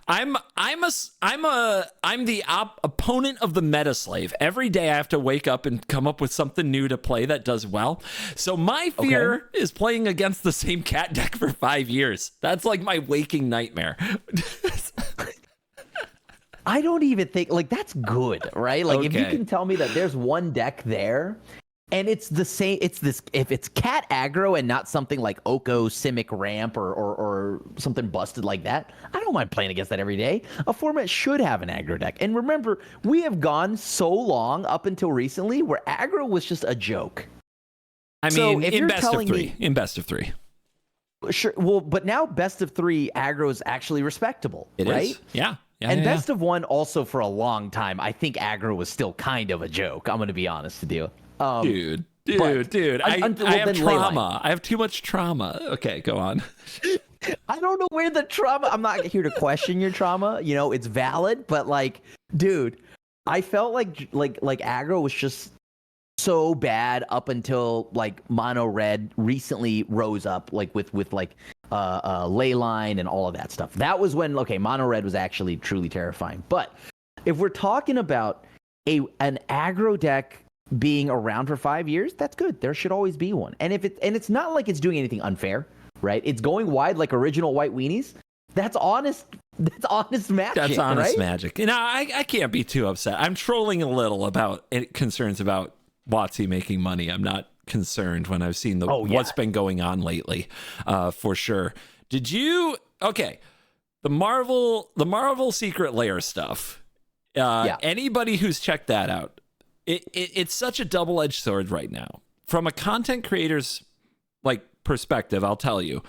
I'm the opponent of the meta slave. Every day I have to wake up and come up with something new to play that does well. So my fear is playing against the same cat deck for 5 years. That's like my waking nightmare. I don't even think like that's good, right? Like if you can tell me that there's one deck there and it's the same, if it's cat aggro and not something like Oko, Simic Ramp or something busted like that, I don't mind playing against that every day. A format should have an aggro deck. And remember, we have gone so long up until recently where aggro was just a joke. I mean, in best of three. Sure. Well, but now best of 3 aggro is actually respectable, right? Is. Yeah. And best of 1 also for a long time, I think aggro was still kind of a joke. I'm going to be honest with you. Dude, I have trauma. I have too much trauma. Okay, go on. I don't know where the trauma. I'm not here to question your trauma. You know, it's valid, but like, dude, I felt like aggro was just so bad up until like mono red recently rose up like with like Leyline and all of that stuff. That was when mono red was actually truly terrifying. But if we're talking about an aggro deck being around for 5 years, that's good. There should always be one. And it's not like it's doing anything unfair, right? It's going wide like original White Weenies. That's honest. That's honest magic. That's honest right? magic. You know, I can't be too upset. I'm trolling a little about concerns about WotC making money. I'm not concerned when I've seen what's been going on lately, for sure. Did you? Okay, the Marvel Secret Lair stuff. Anybody who's checked that out, it's such a double-edged sword right now from a content creator's like perspective, I'll tell you,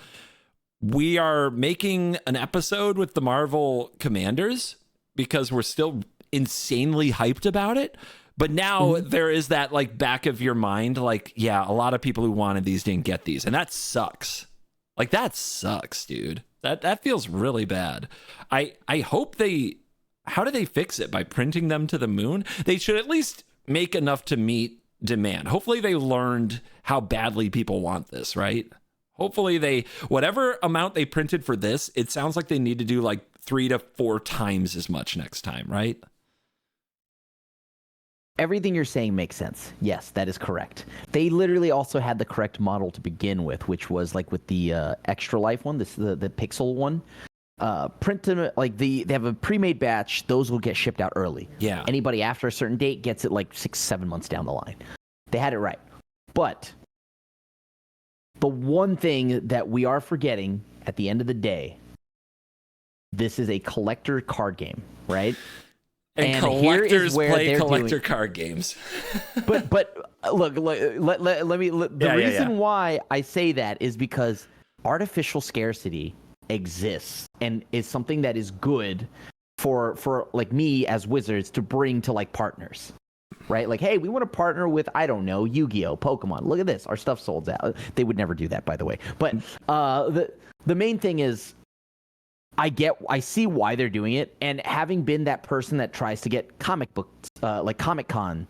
we are making an episode with the Marvel Commanders because we're still insanely hyped about it. But now there is that like back of your mind, like, yeah, a lot of people who wanted these didn't get these. And that sucks. Like, that sucks, dude. That feels really bad. I hope how do they fix it? By printing them to the moon? They should at least make enough to meet demand. Hopefully they learned how badly people want this, right? Hopefully whatever amount they printed for this, it sounds like they need to do like 3 to 4 times as much next time, right? Everything you're saying makes sense. Yes, that is correct. They literally also had the correct model to begin with, which was like with the Extra Life one, the Pixel one. Print them like they have a pre-made batch. Those will get shipped out early. Yeah. Anybody after a certain date gets it like 6-7 months down the line. They had it right. But the one thing that we are forgetting at the end of the day, this is a collector card game, right? And collectors play collector card games. but look, let me. The reason why I say that is because artificial scarcity exists and is something that is good for like me as Wizards to bring to like partners, right? Like, hey, we want to partner with, I don't know, Yu-Gi-Oh, Pokemon. Look at this, our stuff sold out. They would never do that, by the way. But the main thing is, I see why they're doing it, and having been that person that tries to get comic books, like Comic-Con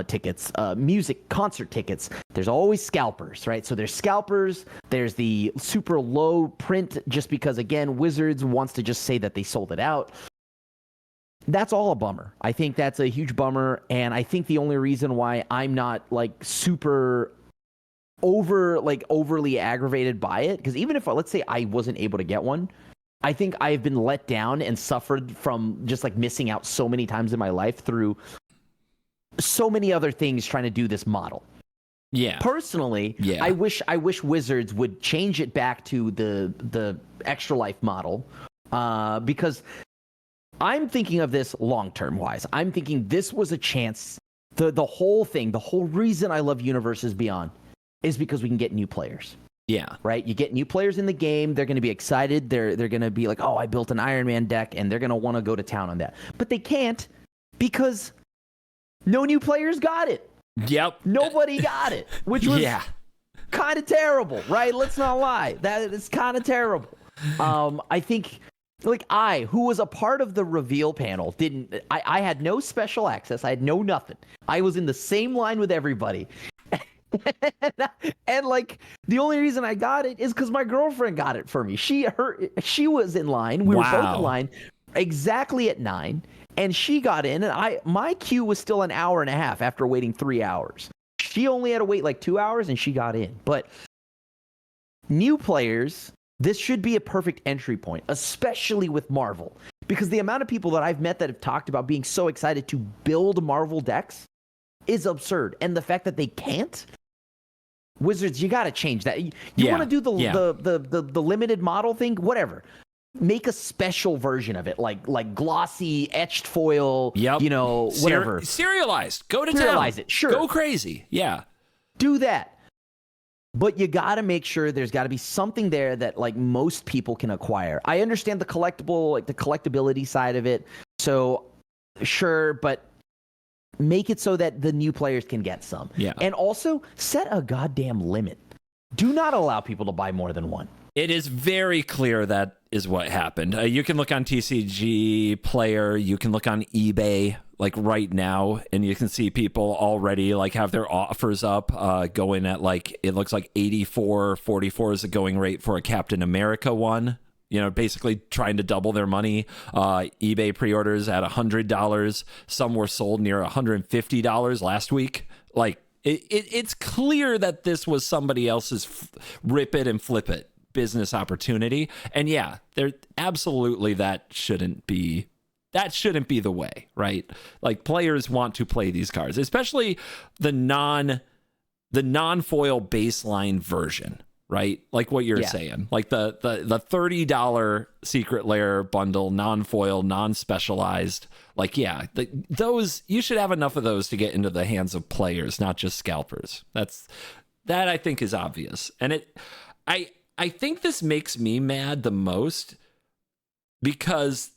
tickets, music concert tickets, there's always scalpers, right? So there's scalpers, there's the super low print, just because, again, Wizards wants to just say that they sold it out. That's all a bummer. I think that's a huge bummer, and I think the only reason why I'm not like super overly aggravated by it, because even if, let's say, I wasn't able to get one, I think I've been let down and suffered from just like missing out so many times in my life through so many other things trying to do this model. Yeah. Personally, I wish Wizards would change it back to the Extra Life model, because I'm thinking of this long-term wise. I'm thinking this was a chance. The whole thing, the whole reason I love Universes Beyond is because we can get new players. Yeah. Right? You get new players in the game. They're going to be excited. They're going to be like, oh, I built an Iron Man deck, and they're going to want to go to town on that. But they can't because no new players got it. Yep. Nobody got it, which was kind of terrible, right? Let's not lie. That is kind of terrible. I think, like, who was a part of the reveal panel, I had no special access. I had no nothing. I was in the same line with everybody. And like the only reason I got it is because my girlfriend got it for me. She was in line. We were both in line exactly at 9, and she got in, and my queue was still an hour and a half after waiting 3 hours. She only had to wait like 2 hours, and she got in. But new players, this should be a perfect entry point, especially with Marvel, because the amount of people that I've met that have talked about being so excited to build Marvel decks is absurd. And the fact that they can't, Wizards, you got to change that. You want to do the limited model thing, whatever. Make a special version of it, like glossy etched foil. Yep. You know, whatever. Serialized. Go to Serialize town. It. Sure. Go crazy. Yeah. Do that. But you got to make sure there's got to be something there that like most people can acquire. I understand the collectability side of it. So sure, but make it so that the new players can get some. Yeah. And also set a goddamn limit. Do not allow people to buy more than one. It is very clear that is what happened. You can look on TCG Player. You can look on eBay like right now, and you can see people already like have their offers up, going at like, it looks like 44 is the going rate for a Captain America one. You know, basically trying to double their money. eBay pre-orders at $100. Some were sold near $150 last week. Like, it's clear that this was somebody else's rip it and flip it business opportunity. And yeah, there absolutely that shouldn't be the way, right? Like, players want to play these cards, especially the non-foil baseline version. right? Like what you're saying, like the $30 Secret Lair bundle, non-foil, non-specialized. Like, yeah, those, you should have enough of those to get into the hands of players, not just scalpers. That I think is obvious. And I think this makes me mad the most because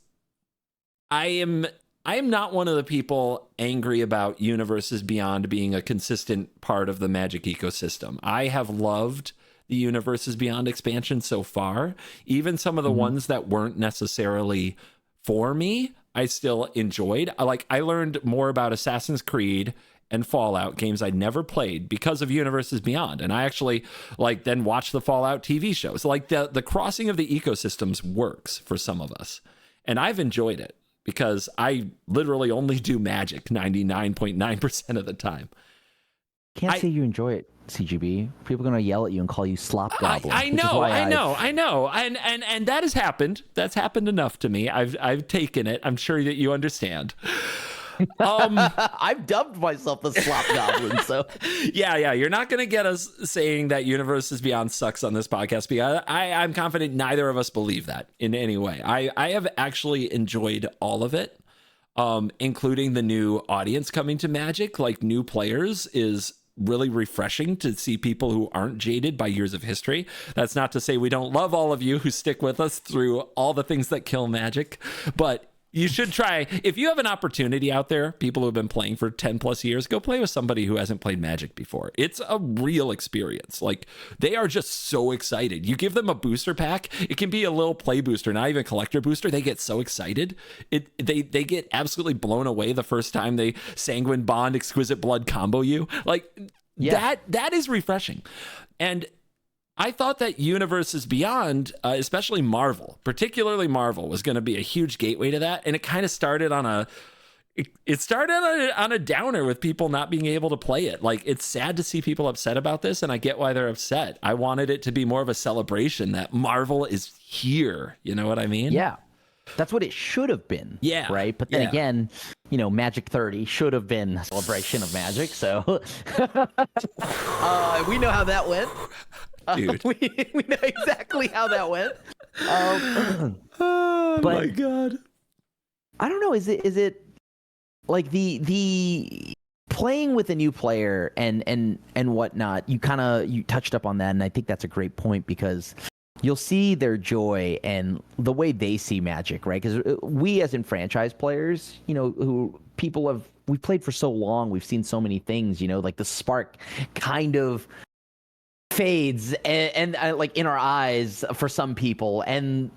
I am not one of the people angry about Universes Beyond being a consistent part of the Magic ecosystem. I have loved the Universes Beyond expansion so far. Even some of the ones that weren't necessarily for me, I still enjoyed. I learned more about Assassin's Creed and Fallout, games I'd never played, because of Universes Beyond. And I actually then watched the Fallout TV show. So the crossing of the ecosystems works for some of us. And I've enjoyed it because I literally only do Magic 99.9% of the time. Can't say you enjoy it, CGB. People are going to yell at you and call you slop goblin. I know. And that has happened. That's happened enough to me. I've taken it. I'm sure that you understand. I've dubbed myself the slop goblin, so yeah, you're not going to get us saying that Universes Beyond sucks on this podcast, because I'm confident neither of us believe that in any way. I have actually enjoyed all of it, including the new audience coming to Magic. Like, new players is really refreshing to see people who aren't jaded by years of history. That's not to say we don't love all of you who stick with us through all the things that kill Magic, but you should try. If you have an opportunity out there, people who have been playing for 10 plus years, go play with somebody who hasn't played Magic before. It's a real experience. Like, they are just so excited. You give them a booster pack. It can be a little play booster, not even collector booster. They get so excited. They get absolutely blown away the first time they Sanguine Bond, Exquisite Blood combo you. That is refreshing. And I thought that Universes Beyond, especially Marvel, particularly Marvel, was going to be a huge gateway to that. And it kind of started on a downer with people not being able to play it. Like, it's sad to see people upset about this, and I get why they're upset. I wanted it to be more of a celebration that Marvel is here. You know what I mean? Yeah. That's what it should have been. Yeah. Right. But then again, Magic 30 should have been a celebration of Magic. So we know how that went. Dude. We know exactly how that went. Oh my God. I don't know. Is it like the playing with a new player and whatnot? You touched up on that, and I think that's a great point, because you'll see their joy and the way they see Magic, right? Because we, as in franchise players, we've played for so long, we've seen so many things, like the spark kind of fades and like in our eyes for some people. And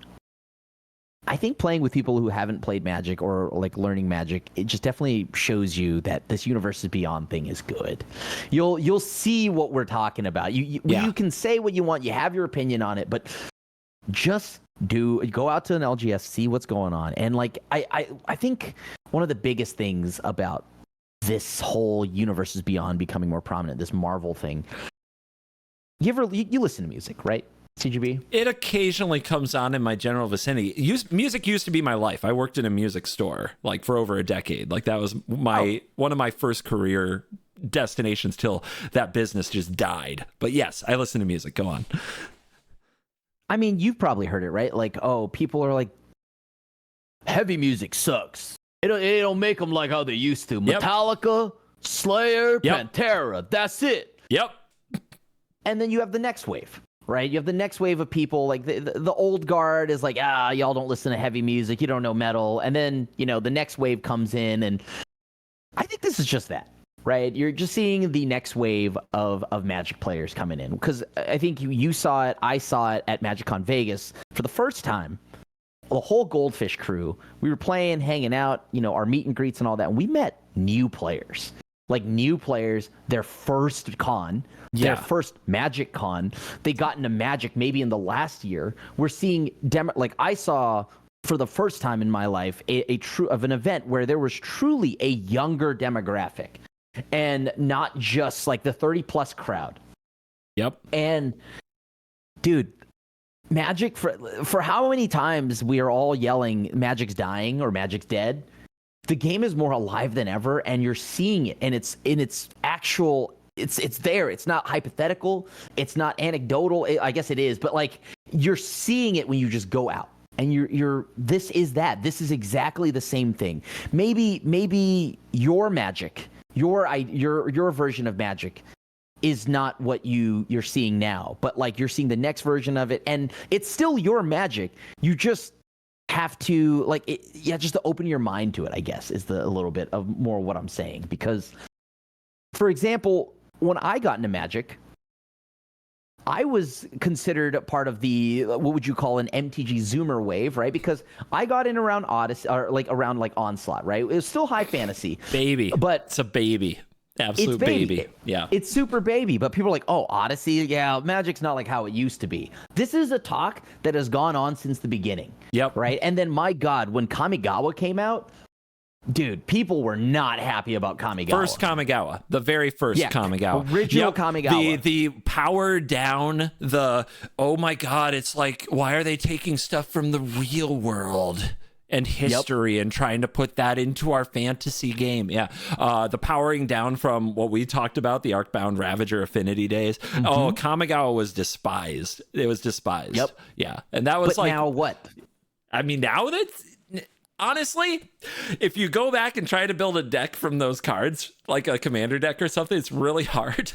I think playing with people who haven't played Magic or like learning Magic, it just definitely shows you that this Universes Beyond thing is good. You'll see what we're talking about. You can say what you want, you have your opinion on it, but just go out to an LGS, see what's going on. And like I think one of the biggest things about this whole Universes Beyond becoming more prominent, this Marvel thing, you listen to music, right, CGB? It occasionally comes on in my general vicinity. Music used to be my life. I worked in a music store for over a decade. Like, that was one of my first career destinations till that business just died. But yes, I listen to music. Go on. I mean, you've probably heard it, right? Like, people are like, heavy music sucks. It don't make them like how they used to. Yep. Metallica, Slayer, Pantera. That's it. Yep. And then you have the next wave, right? You have the next wave of people, like the old guard is like, y'all don't listen to heavy music, you don't know metal. And then, the next wave comes in, and I think this is just that, right? You're just seeing the next wave of Magic players coming in. Because I think you saw it, I saw it at MagicCon Vegas for the first time. The whole Goldfish crew, we were playing, hanging out, our meet and greets and all that. And we met new players. Their first con, their first Magic con. They got into Magic maybe in the last year. We're seeing I saw for the first time in my life an event where there was truly a younger demographic, and not just like the 30 plus crowd. Yep. And dude, Magic, for how many times we are all yelling Magic's dying or Magic's dead, the game is more alive than ever, and you're seeing it in its actual it's there. It's not hypothetical. It's not anecdotal. I guess it is, but like you're seeing it when you just go out. And you're this is that. This is exactly the same thing. Maybe your magic, your version of magic is not what you're seeing now, but like you're seeing the next version of it, and it's still your magic. You just have to just to open your mind to it, I guess, is a little bit of more what I'm saying. Because, for example, when I got into magic, I was considered a part of the, what would you call, an MTG Zoomer wave, right? Because I got in around Odyssey, or around Onslaught, right? It was still high fantasy. Baby. But it's a baby. Absolute baby. Yeah. It's super baby. But people are like, oh, Odyssey, yeah, Magic's not like how it used to be. This is a talk that has gone on since the beginning. Yep. Right? And then, my God, when Kamigawa came out, dude, people were not happy about Kamigawa. First Kamigawa, the very first Kamigawa. Original Kamigawa. The power down, oh my God, it's like, why are they taking stuff from the real world and history and trying to put that into our fantasy game? Yeah. The powering down from what we talked about, the Arcbound Ravager Affinity days. Mm-hmm. Oh, Kamigawa was despised. It was despised. Yep. Yeah. And that was now what? I mean, now that's... Honestly, if you go back and try to build a deck from those cards, like a commander deck or something, it's really hard.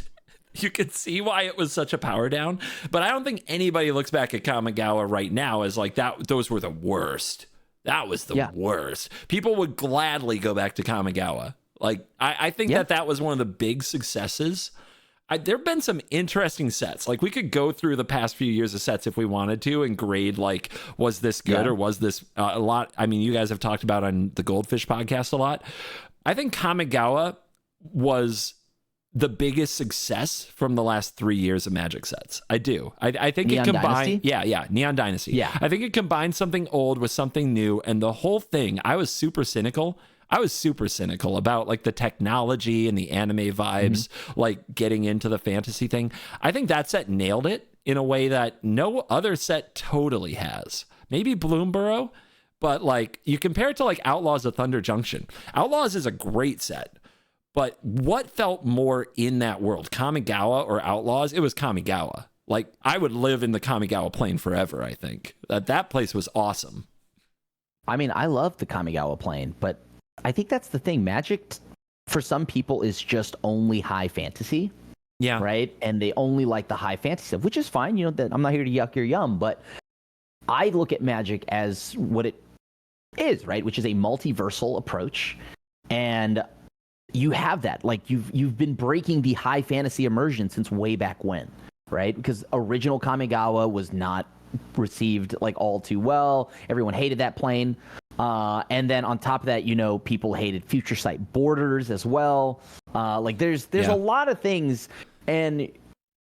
You can see why it was such a power down. But I don't think anybody looks back at Kamigawa right now as like that. Those were the worst. That was the worst. People would gladly go back to Kamigawa. Like, I think that was one of the big successes. There have been some interesting sets. Like, we could go through the past few years of sets if we wanted to and grade, like, was this good or was this a lot? I mean, you guys have talked about on the Goldfish podcast a lot. I think Kamigawa was the biggest success from the last 3 years of Magic sets. I do. I think Neon it combined... Dynasty? Yeah, Neon Dynasty. Yeah. I think it combined something old with something new, and the whole thing, I was super cynical about like the technology and the anime vibes, like getting into the fantasy thing. I think that set nailed it in a way that no other set totally has. Maybe Bloomborough, but like you compare it to like Outlaws of Thunder Junction. Outlaws is a great set, but what felt more in that world, Kamigawa or Outlaws? It was Kamigawa. Like, I would live in the Kamigawa plane forever. I think that place was awesome. I mean, I love the Kamigawa plane, but I think that's the thing. Magic, for some people, is just only high fantasy. Yeah. Right? And they only like the high fantasy stuff, which is fine. You know, that I'm not here to yuck your yum, but I look at Magic as what it is, right? Which is a multiversal approach. And you have that. Like, you've been breaking the high fantasy immersion since way back when, right? Because original Kamigawa was not received like all too well. Everyone hated that plane. And then on top of that, you know, people hated Future Sight Borders as well. Like there's a lot of things. And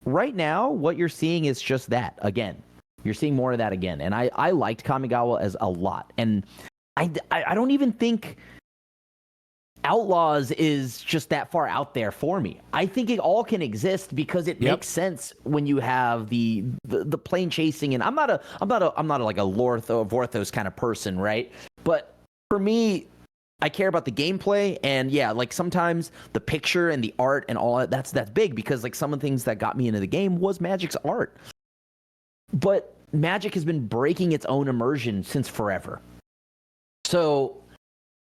right now, what you're seeing is just that again. You're seeing more of that again. And I liked Kamigawa as a lot. And I don't even think Outlaws is just that far out there for me. I think it all can exist because it makes sense when you have the plane chasing. And I'm not like a Vorthos kind of person, right? But for me, I care about the gameplay, and like sometimes the picture and the art and all that's big, because like some of the things that got me into the game was Magic's art. But Magic has been breaking its own immersion since forever. So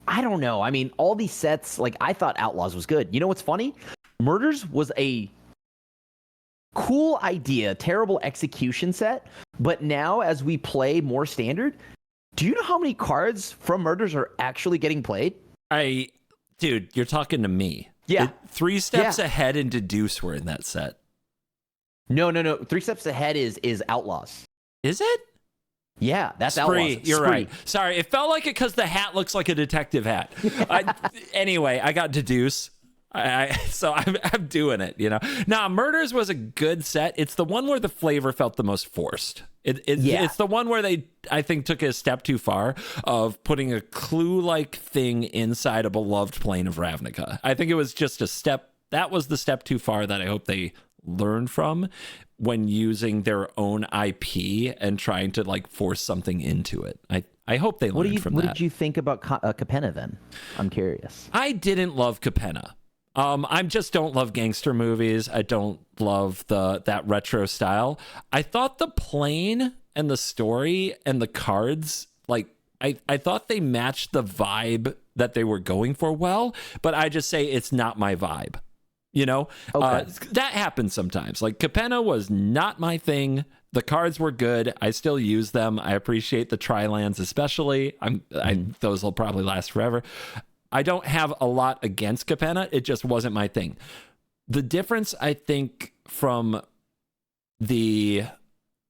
I don't know. I mean, all these sets, like, I thought Outlaws was good. You know what's funny? Murders was a cool idea, terrible execution set. But now, as we play more standard, do you know how many cards from Murders are actually getting played? Dude, you're talking to me. Yeah. 3 steps ahead into Deuce were in that set. No. 3 steps ahead is Outlaws. Is it? Yeah, that's Spree. Outlaws. You're right. Sorry, it felt like it because the hat looks like a detective hat. Anyway, I got Deduce. So I'm doing it, you know. Now, Murders was a good set. It's the one where the flavor felt the most forced. It's the one where they, I think, took it a step too far of putting a clue-like thing inside a beloved plane of Ravnica. I think it was just a step. That was the step too far that I hope they learn from when using their own IP and trying to like force something into it. I hope they learn from that. What did you think about Capenna then? I'm curious. I didn't love Capenna. I just don't love gangster movies. I don't love that retro style. I thought the plane and the story and the cards, like I thought they matched the vibe that they were going for well, but I just say it's not my vibe. You know, that happens sometimes. Like Capenna was not my thing. The cards were good. I still use them. I appreciate the Tri-Lands especially. Those will probably last forever. I don't have a lot against Capenna. It just wasn't my thing. The difference, I think, from the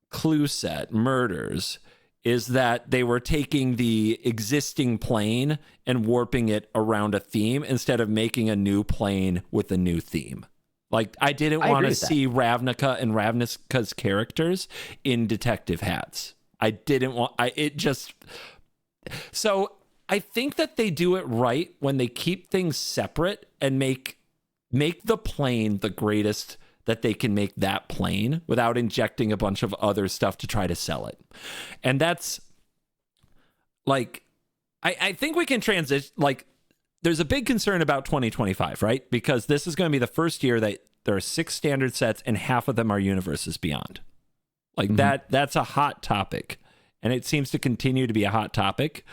clue set, Murders, is that they were taking the existing plane and warping it around a theme instead of making a new plane with a new theme. Like, I didn't want to see Ravnica and Ravnica's characters in detective hats. I didn't want... So I think that they do it right when they keep things separate and make the plane the greatest that they can make that plane without injecting a bunch of other stuff to try to sell it. And that's like, I think we can transition. Like, there's a big concern about 2025, right? Because this is going to be the first year that there are 6 standard sets and half of them are universes beyond. Like that's a hot topic. And it seems to continue to be a hot topic,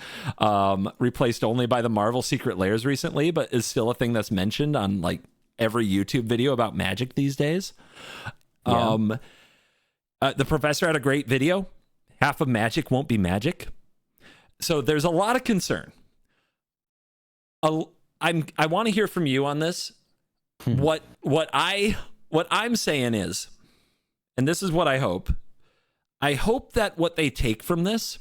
replaced only by the Marvel Secret Lairs recently, but is still a thing that's mentioned on like every YouTube video about Magic these days. The professor had a great video. Half of Magic won't be Magic. So there's a lot of concern. I want to hear from you on this. What I'm saying is, and this is what I hope that what they take from this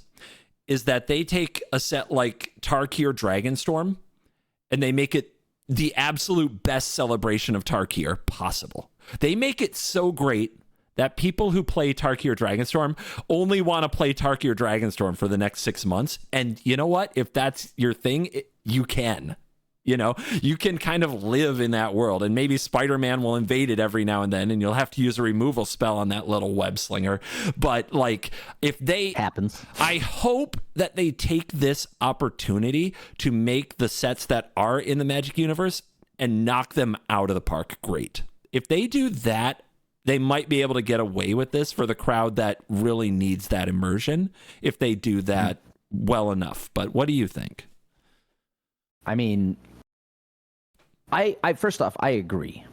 is that they take a set like Tarkir Dragonstorm and they make it the absolute best celebration of Tarkir possible. They make it so great that people who play Tarkir Dragonstorm only want to play Tarkir Dragonstorm for the next 6 months. And you know what? If that's your thing, you can. You know, you can kind of live in that world, and maybe Spider-Man will invade it every now and then, and you'll have to use a removal spell on that little web slinger. But like, if they happens, I hope that they take this opportunity to make the sets that are in the Magic universe and knock them out of the park great. If they do that, they might be able to get away with this for the crowd that really needs that immersion if they do that well enough. But what do you think? I mean, I first off, I agree,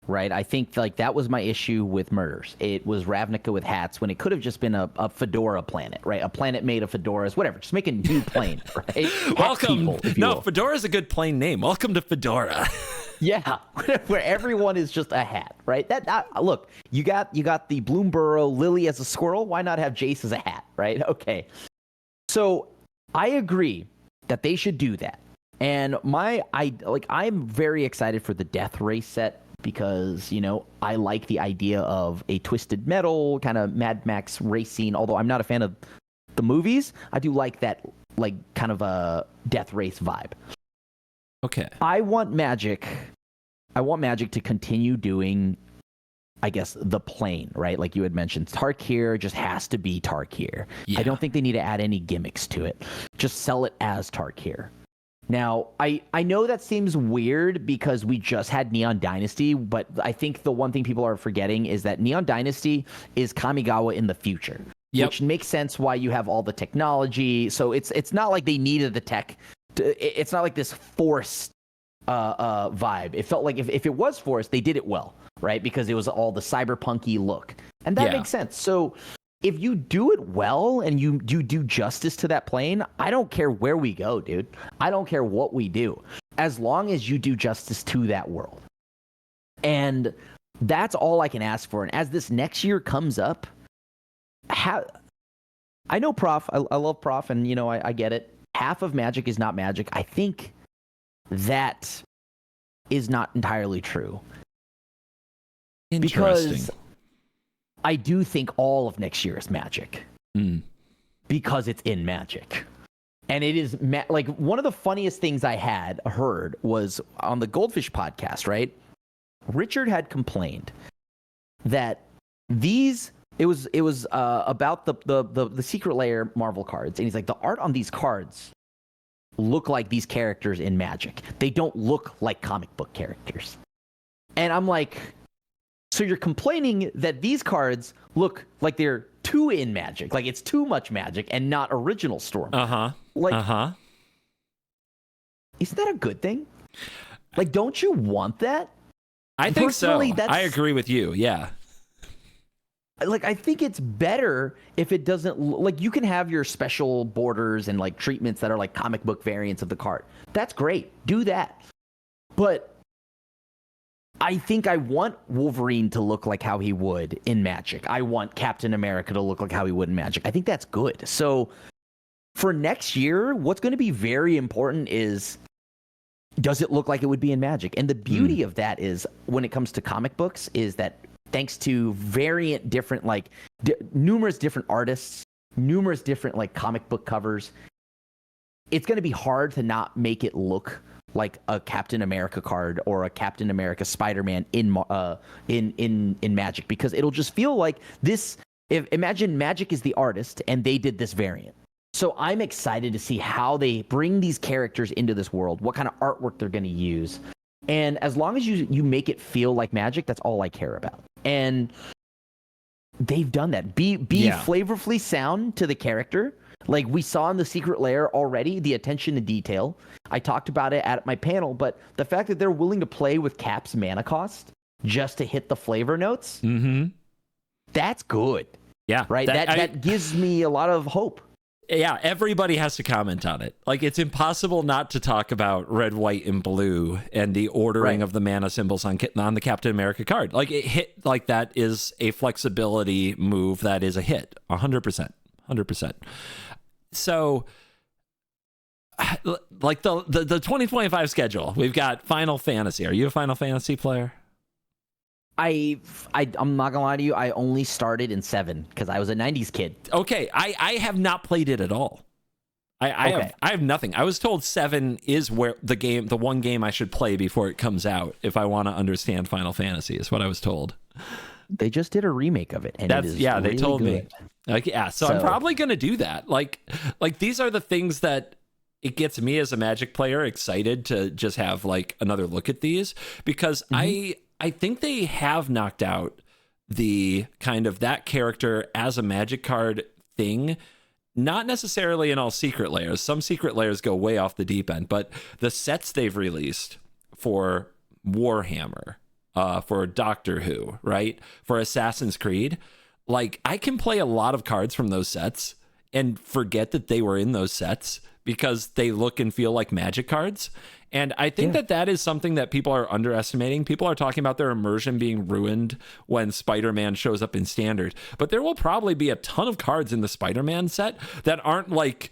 right? I think like that was my issue with Murders. It was Ravnica with hats when it could have just been a Fedora planet, right? A planet made of fedoras, whatever. Just make a new plane, right? Welcome. Fedora is a good plane name. Welcome to Fedora. Yeah, where everyone is just a hat, right? Look, you got the Bloomburrow Lily as a squirrel. Why not have Jace as a hat, right? Okay. So I agree that they should do that. And I'm very excited for the Death Race set because, you know, I like the idea of a Twisted Metal kind of Mad Max race scene. Although I'm not a fan of the movies, I do like that, like, kind of a Death Race vibe. Okay. I want Magic to continue doing, I guess, the plane, right? Like you had mentioned, Tarkir just has to be Tarkir. Yeah. I don't think they need to add any gimmicks to it. Just sell it as Tarkir. Now, I know that seems weird because we just had Neon Dynasty, but I think the one thing people are forgetting is that Neon Dynasty is Kamigawa in the future, which makes sense why you have all the technology. So it's not like they needed the tech. It's not like this forced vibe. It felt like if it was forced, they did it well, right? Because it was all the cyberpunky look. And that makes sense. So if you do it well and you do justice to that plane, I don't care where we go, dude. I don't care what we do, as long as you do justice to that world. And that's all I can ask for. And as this next year comes up, I know Prof. I love Prof. And, you know, I get it. Half of Magic is not Magic. I think that is not entirely true. Interesting. Because I do think all of next year is Magic. Because it's in Magic. And it is, like, one of the funniest things I had heard was on the Goldfish podcast, right? Richard had complained that it was about the Secret Lair Marvel cards. And he's like, the art on these cards look like these characters in Magic. They don't look like comic book characters. And I'm like, so you're complaining that these cards look like they're too in Magic, like it's too much Magic and not original Storm. Like, isn't that a good thing? Like, don't you want that? I think so. I agree with you. Yeah. Like, I think it's better if it doesn't, like, you can have your special borders and like treatments that are like comic book variants of the card. That's great. Do that. But I think I want Wolverine to look like how he would in Magic. I want Captain America to look like how he would in Magic. I think that's good. So for next year, what's going to be very important is, does it look like it would be in Magic? And the beauty of that is, when it comes to comic books, is that thanks to variant different, like numerous different artists, numerous different like comic book covers, it's going to be hard to not make it look like a Captain America card or a Captain America Spider-Man in Magic, because it'll just feel like this. Imagine Magic is the artist and they did this variant. So I'm excited to see how they bring these characters into this world, what kind of artwork they're going to use. And as long as you make it feel like Magic, that's all I care about. And they've done that. Be flavorfully sound to the character. Like we saw in the Secret Lair already, the attention to detail. I talked about it at my panel, but the fact that they're willing to play with Cap's mana cost just to hit the flavor notes, that's good. Yeah. Right? That gives me a lot of hope. Yeah, everybody has to comment on it. Like, it's impossible not to talk about red, white, and blue and the ordering of the mana symbols on the Captain America card. Like, it hit, like, that is a flexibility move that is a hit. 100%. 100%. So, like, the 2025 schedule, we've got Final Fantasy. Are you a Final Fantasy player? I'm not gonna lie to you. I only started in 7 because I was a 90s kid. Okay, I have not played it at all. I have nothing. I was told 7 is where the one game I should play before it comes out if I want to understand Final Fantasy, is what I was told. They just did a remake of it, and it is they really told good. me. Like, so I'm probably gonna do that. Like these are the things that it gets me as a Magic player excited to just have like another look at these, because I think they have knocked out the kind of that character as a Magic card thing. Not necessarily in all Secret Lairs. Some Secret Lairs go way off the deep end, but the sets they've released for Warhammer, for Doctor Who, right? For Assassin's Creed, like, I can play a lot of cards from those sets and forget that they were in those sets because they look and feel like Magic cards. And I think that is something that people are underestimating. People are talking about their immersion being ruined when Spider-Man shows up in Standard. But there will probably be a ton of cards in the Spider-Man set that aren't like,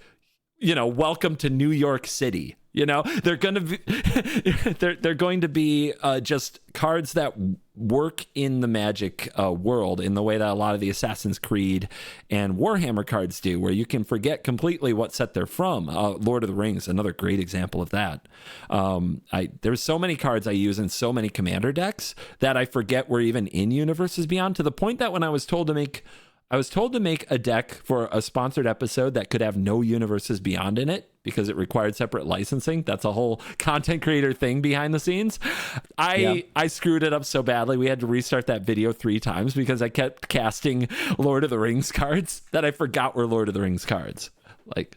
welcome to New York City. They're going to be they're going to be just cards that work in the Magic world in the way that a lot of the Assassin's Creed and Warhammer cards do, where you can forget completely what set they're from. Lord of the Rings, another great example of that. There's so many cards I use in so many Commander decks that I forget we're even in Universes Beyond, to the point that when I was told to make a deck for a sponsored episode that could have no Universes Beyond in it because it required separate licensing. That's a whole content creator thing behind the scenes. I screwed it up so badly. We had to restart that video 3 times because I kept casting Lord of the Rings cards that I forgot were Lord of the Rings cards. Like,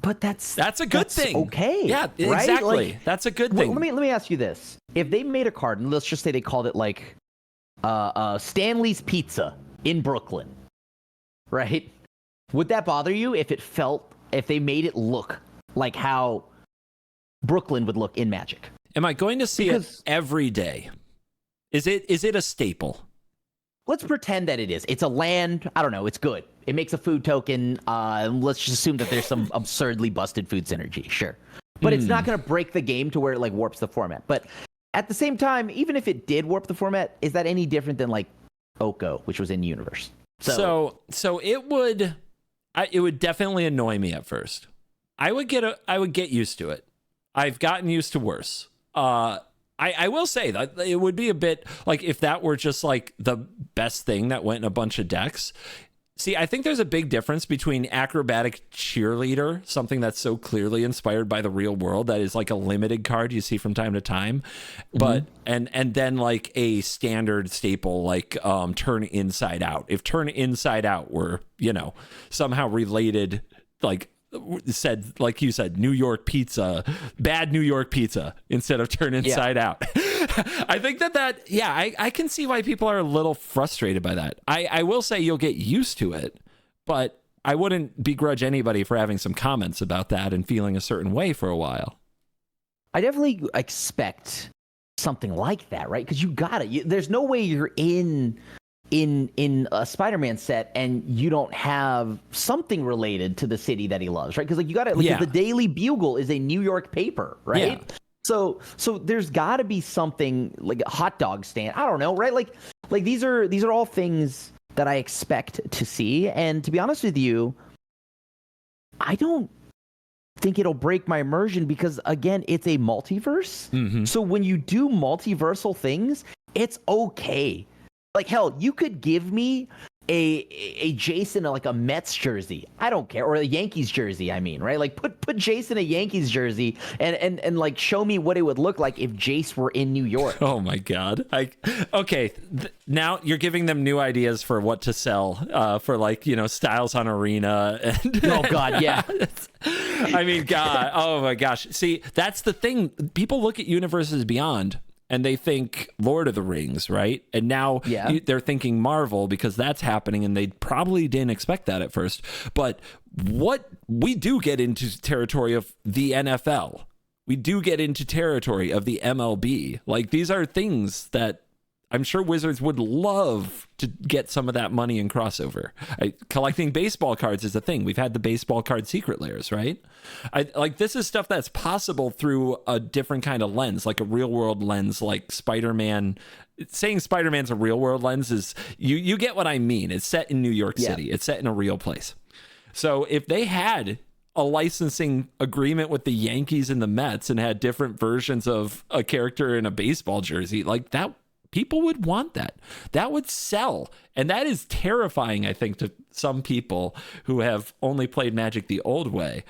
but that's a good thing. Okay. Yeah, right? exactly. Like, that's a good thing. Let me ask you this. If they made a card, and let's just say they called it like Stanley's Pizza in Brooklyn, right? Would that bother you if they made it look like how Brooklyn would look in Magic? Am I going to see it every day? Is it a staple? Let's pretend that it is. It's a land. I don't know. It's good. It makes a food token. Let's just assume that there's some absurdly busted food synergy. Sure. But it's not going to break the game to where it like warps the format. But at the same time, even if it did warp the format, is that any different than like Oko, which was in Universe? So it would definitely annoy me at first. I would get used to it. I've gotten used to worse. I will say that it would be a bit like if that were just like the best thing that went in a bunch of decks. See, I think there's a big difference between acrobatic cheerleader, something that's so clearly inspired by the real world that is like a limited card you see from time to time, but and then like a standard staple like Turn Inside Out. If Turn Inside Out were, somehow related, like said, like you said, New York pizza, bad New York pizza instead of Turn Inside Out. I think I can see why people are a little frustrated by that. I will say you'll get used to it, but I wouldn't begrudge anybody for having some comments about that and feeling a certain way for a while. I definitely expect something like that, right? Because you got it. There's no way you're in a Spider-Man set and you don't have something related to the city that he loves, right? Because like you got it. Like the Daily Bugle is a New York paper, right? Yeah. So there's got to be something like a hot dog stand. I don't know, right? Like these are all things that I expect to see. And to be honest with you, I don't think it'll break my immersion because again, it's a multiverse. Mm-hmm. So when you do multiversal things, it's okay. Like hell, you could give me a Jason like a Mets jersey. I don't care, or a Yankees jersey. I mean, right? Like put Jason a Yankees jersey and like show me what it would look like if Jace were in New York. Oh my God! Now you're giving them new ideas for what to sell for like Styles on Arena and oh God, yeah. I mean, God, oh my gosh. See, that's the thing. People look at Universes Beyond and they think Lord of the Rings, right? And now they're thinking Marvel because that's happening, and they probably didn't expect that at first. But what we do get into territory of the NFL, we do get into territory of the MLB. Like these are things that I'm sure Wizards would love to get some of that money in crossover. Collecting baseball cards is a thing. We've had the baseball card Secret Lairs, right? This is stuff that's possible through a different kind of lens, like a real world lens, like Spider-Man. Saying Spider-Man's a real world lens is, you get what I mean. It's set in New York City. It's set in a real place. So if they had a licensing agreement with the Yankees and the Mets and had different versions of a character in a baseball jersey, like that, people would want that. That would sell. And that is terrifying, I think, to some people who have only played Magic the old way.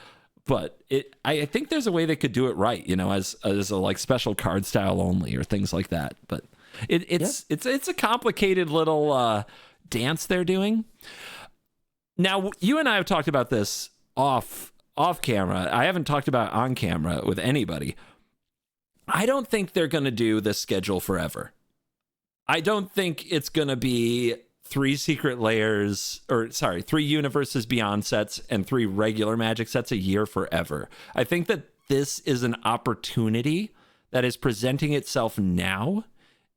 But I think there's a way they could do it right, as a like special card style only or things like that. But it's a complicated little dance they're doing. Now, you and I have talked about this off camera. I haven't talked about it on camera with anybody. I don't think they're going to do this schedule forever. I don't think it's going to be 3 Secret Lairs, 3 Universes Beyond sets and 3 regular Magic sets a year forever. I think that this is an opportunity that is presenting itself now,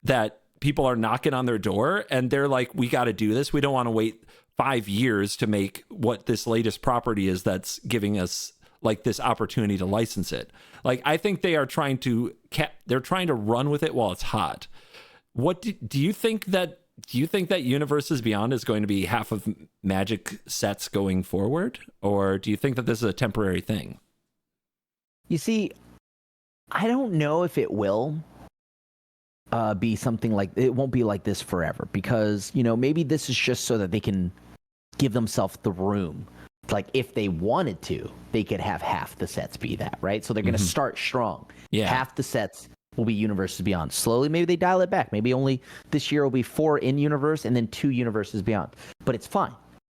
that people are knocking on their door and they're like, we got to do this. We don't want to wait 5 years to make what this latest property is that's giving us like this opportunity to license it. Like, I think they are trying to run with it while it's hot. What do you think that Universes Beyond is going to be half of Magic sets going forward, or do you think that this is a temporary thing? You see, I don't know if it will be something like, it won't be like this forever, because maybe this is just so that they can give themselves the room. Like if they wanted to, they could have half the sets be that, right? So they're going to start strong. Yeah, half the sets will be Universes Beyond. Slowly, maybe they dial it back. Maybe only this year will be 4 in universe and then 2 Universes Beyond. But it's fine,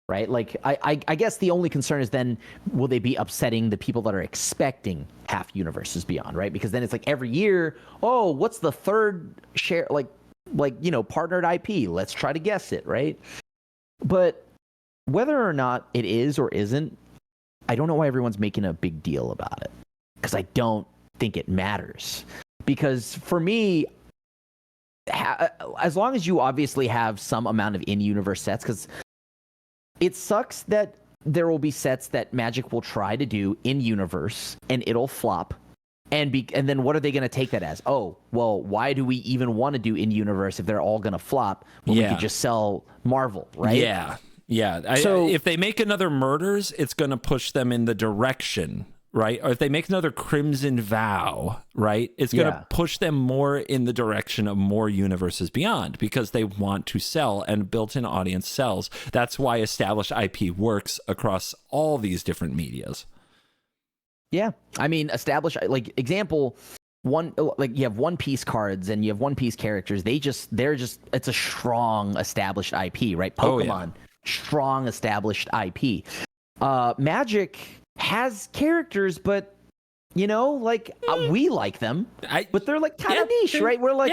right? Like I guess the only concern is then will they be upsetting the people that are expecting half Universes Beyond, right? Because then it's like every year, oh, what's the third share, like partnered IP? Let's try to guess it, right? But whether or not it is or isn't, I don't know why everyone's making a big deal about it, because I don't think it matters. Because for me, as long as you obviously have some amount of in-universe sets, because it sucks that there will be sets that Magic will try to do in-universe and it'll flop. And then what are they going to take that as? Oh, well, why do we even want to do in-universe if they're all going to flop when we could just sell Marvel, right? Yeah. Yeah. So if they make another Murders, it's going to push them in the direction right? Or if they make another Crimson Vow, right? It's going to push them more in the direction of more Universes Beyond because they want to sell, and built-in audience sells. That's why established IP works across all these different medias. Yeah. I mean, established, like, example, like you have One Piece cards and you have One Piece characters. They're just, it's a strong established IP, right? Pokemon, strong established IP. Magic has characters, but like we like them, but they're like kind of niche, right? We're like,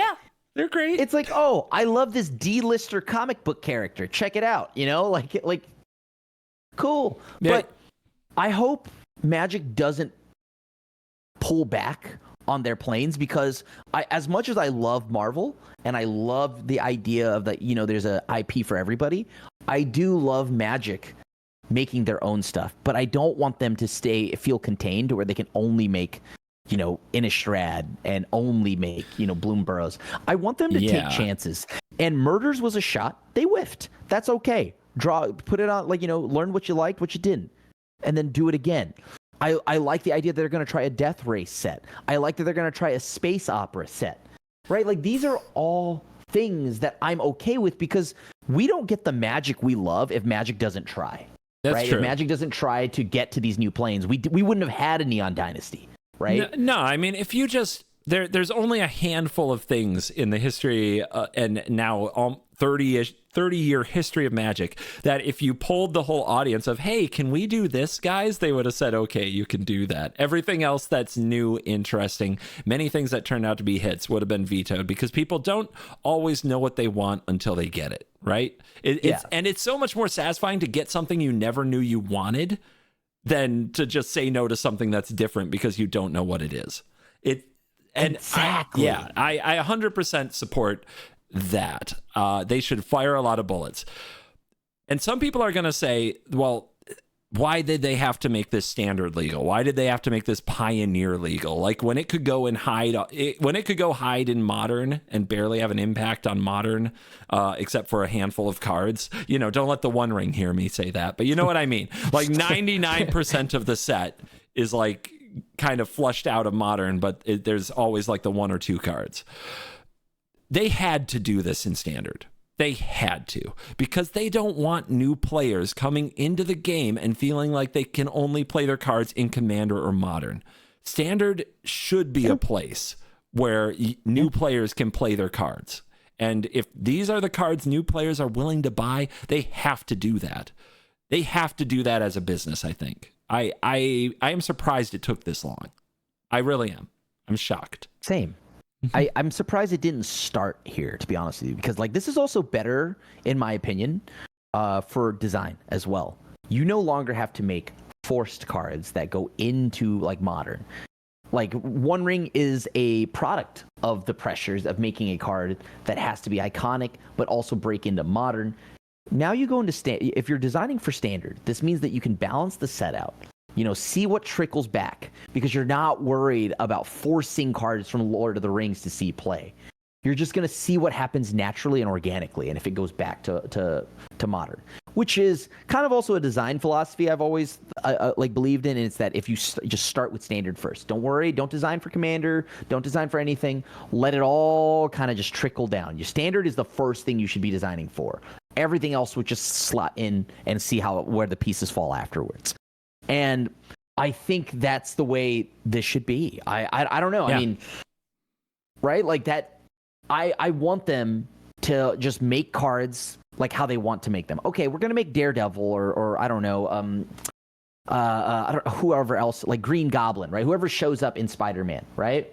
they're great. It's like, oh, I love this D-lister comic book character. Check it out, like cool. Yeah. But I hope Magic doesn't pull back on their planes, because as much as I love Marvel and I love the idea of that, there's a IP for everybody, I do love Magic making their own stuff, but I don't want them to feel contained to where they can only make, Innistrad and only make, Bloom Burrows. I want them to take chances. And Murders was a shot. They whiffed. That's okay. Put it on, learn what you liked, what you didn't, and then do it again. I like the idea that they're going to try a Death Race set. I like that they're going to try a space opera set, right? Like, these are all things that I'm okay with, because we don't get the Magic we love if Magic doesn't try. That's right? true. If Magic doesn't try to get to these new planes, we wouldn't have had a Neon Dynasty, right? No, I mean, if you just there's only a handful of things in the history and now 30-year history of Magic that if you polled the whole audience of, hey, can we do this, guys? They would have said, okay, you can do that. Everything else that's new, interesting, many things that turned out to be hits would have been vetoed, because people don't always know what they want until they get it, right? It's so much more satisfying to get something you never knew you wanted than to just say no to something that's different because you don't know what it is. Exactly. I 100% support that. They should fire a lot of bullets. And some people are going to say, well, why did they have to make this standard legal? Why did they have to make this pioneer legal? Like, when it could go and hide in modern and barely have an impact on modern, except for a handful of cards. Don't let the One Ring hear me say that, but you know what I mean? Like, 99% of the set is like kind of flushed out of modern, but there's always like the one or two cards. They had to do this in standard. They had to, because they don't want new players coming into the game and feeling like they can only play their cards in Commander or Modern. Standard should be a place where new players can play their cards. And if these are the cards new players are willing to buy, they have to do that. They have to do that as a business, I think. I am surprised it took this long. I really am. I'm shocked. Same. I'm surprised it didn't start here, to be honest with you, because this is also better, in my opinion, for design as well. You no longer have to make forced cards that go into modern. One Ring is a product of the pressures of making a card that has to be iconic but also break into modern. Now you go into if you're designing for standard, this means that you can balance the set out. See what trickles back, because you're not worried about forcing cards from Lord of the Rings to see play. You're just going to see what happens naturally and organically, and if it goes back to modern, which is kind of also a design philosophy I've always believed in, and it's that if you just start with standard first, don't worry, don't design for Commander, don't design for anything, let it all kind of just trickle down. Your standard is the first thing you should be designing for. Everything else would just slot in and see where the pieces fall afterwards. And I think that's the way this should be. I don't know. Yeah. I mean, right? Like that. I want them to just make cards like how they want to make them. Okay, we're gonna make Daredevil or I don't know, I don't know, whoever else, like Green Goblin, right? Whoever shows up in Spider-Man, right?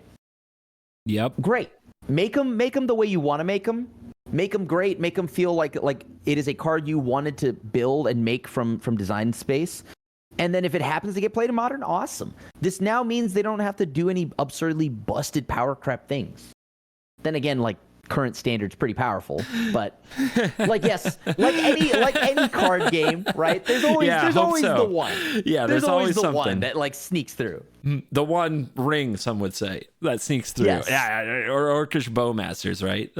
Yep. Great. Make them the way you want to make them. Make them great. Make them feel like it is a card you wanted to build and make from design space. And then if it happens to get played in modern, awesome. This now means they don't have to do any absurdly busted power crap things. Then again, current standard's pretty powerful, but yes, like any card game, right? There's always the one. Yeah, there's always the something one that sneaks through. The One Ring, some would say, that sneaks through. Yes. Yeah, or Orcish Bowmasters, right?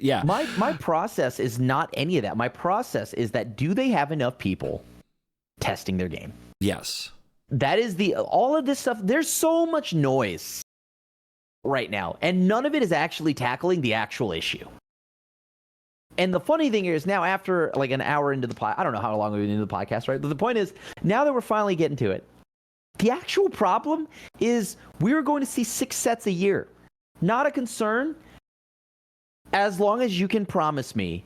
Yeah. My process is not any of that. My process is that, do they have enough people testing their game? Yes. That is all of this stuff. There's so much noise right now, and none of it is actually tackling the actual issue. And the funny thing is, now after like an hour into the I don't know how long we've been into the podcast, right? But the point is, now that we're finally getting to it, the actual problem is we're going to see 6 sets a year. Not a concern, as long as you can promise me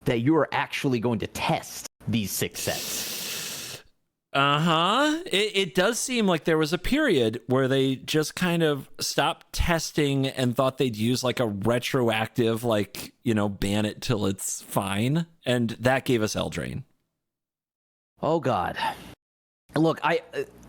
that you are actually going to test these 6 sets. It does seem like there was a period where they just kind of stopped testing and thought they'd use like a retroactive, like, you know, ban it till it's fine. And that gave us Eldraine. Oh, God. Look,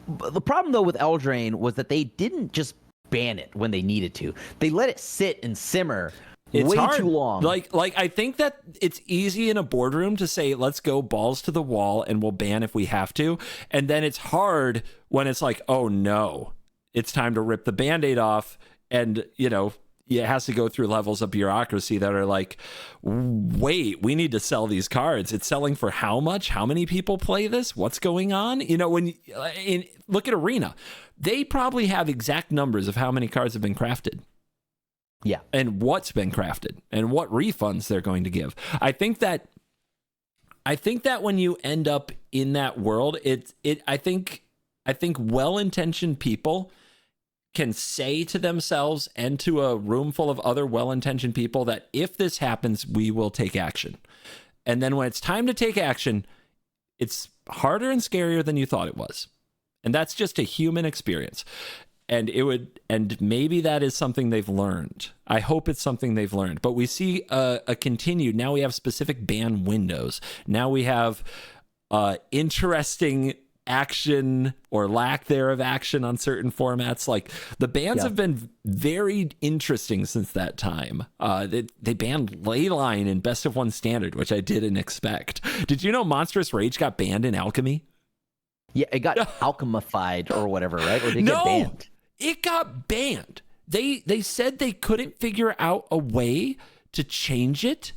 the problem, though, with Eldraine was that they didn't just ban it when they needed to. They let it sit and simmer way too long. Like I think that it's easy in a boardroom to say, let's go balls to the wall and we'll ban if we have to. And then it's hard when it's like, oh no, it's time to rip the Band-Aid off. And, you know, it has to go through levels of bureaucracy that are like, wait, we need to sell these cards. It's selling for how much? How many people play this? What's going on? You know, look at Arena. They probably have exact numbers of how many cards have been crafted. Yeah. And what's been crafted and what refunds they're going to give. I think that when you end up in that world, I think well-intentioned people can say to themselves and to a room full of other well-intentioned people that if this happens, we will take action. And then when it's time to take action, it's harder and scarier than you thought it was. And that's just a human experience. And maybe that is something they've learned. I hope it's something they've learned. But we see a continued. Now we have specific ban windows. Now we have interesting action or lack thereof action on certain formats. Like the bans have been very interesting since that time. They banned Leyline in Best of One Standard, which I didn't expect. Did you know Monstrous Rage got banned in Alchemy? Yeah, it got alchemified or whatever, right? Or did it get banned? It got banned. They said they couldn't figure out a way to change it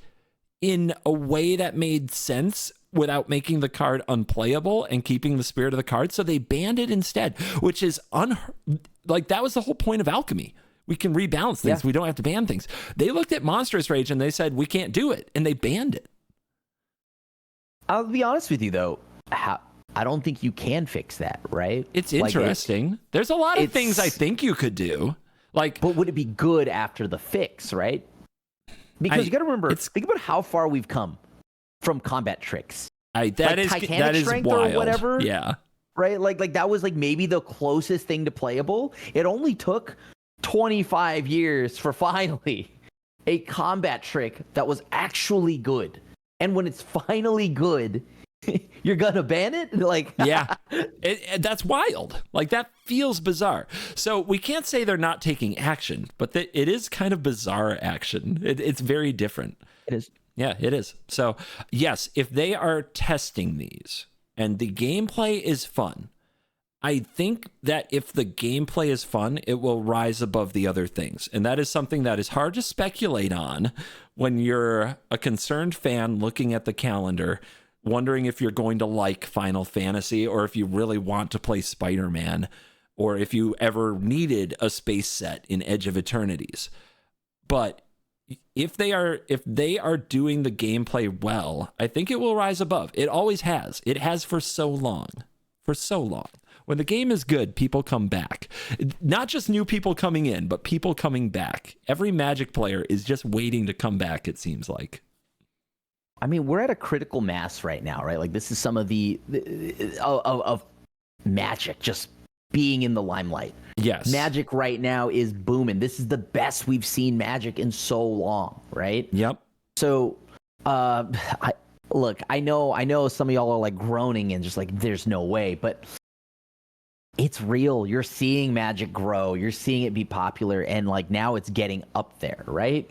in a way that made sense without making the card unplayable and keeping the spirit of the card. So they banned it instead, which is like that was the whole point of Alchemy. We can rebalance things. Yeah. We don't have to ban things. They looked at Monstrous Rage and they said, we can't do it. And they banned it. I'll be honest with you, though. I don't think you can fix that, right? It's interesting. Like there's a lot of things I think you could do. Like, but would it be good after the fix, right? Because you got to remember, think about how far we've come from combat tricks. That is strength wild. Or whatever. Yeah. Right? Like that was like maybe the closest thing to playable. It only took 25 years for finally a combat trick that was actually good. And when it's finally good, you're gonna ban it? Like, yeah, that's wild. Like that feels bizarre. So we can't say they're not taking action, but it is kind of bizarre action. It's very different. It is. Yeah, it is. So yes, if they are testing these and the gameplay is fun, I think that if the gameplay is fun, it will rise above the other things. And that is something that is hard to speculate on when you're a concerned fan looking at the calendar, wondering if you're going to like Final Fantasy or if you really want to play Spider-Man or if you ever needed a space set in Edge of Eternities. But if they are doing the gameplay well, I think it will rise above. It always has. It has for so long. For so long. When the game is good, people come back. Not just new people coming in, but people coming back. Every Magic player is just waiting to come back, it seems like. I mean, we're at a critical mass right now, right? Like this is some of the of Magic just being in the limelight. Yes. Magic right now is booming. This is the best we've seen Magic in so long, right? Yep. So, I know some of y'all are like groaning and just like, there's no way, but it's real. You're seeing Magic grow. You're seeing it be popular, and like now it's getting up there, right?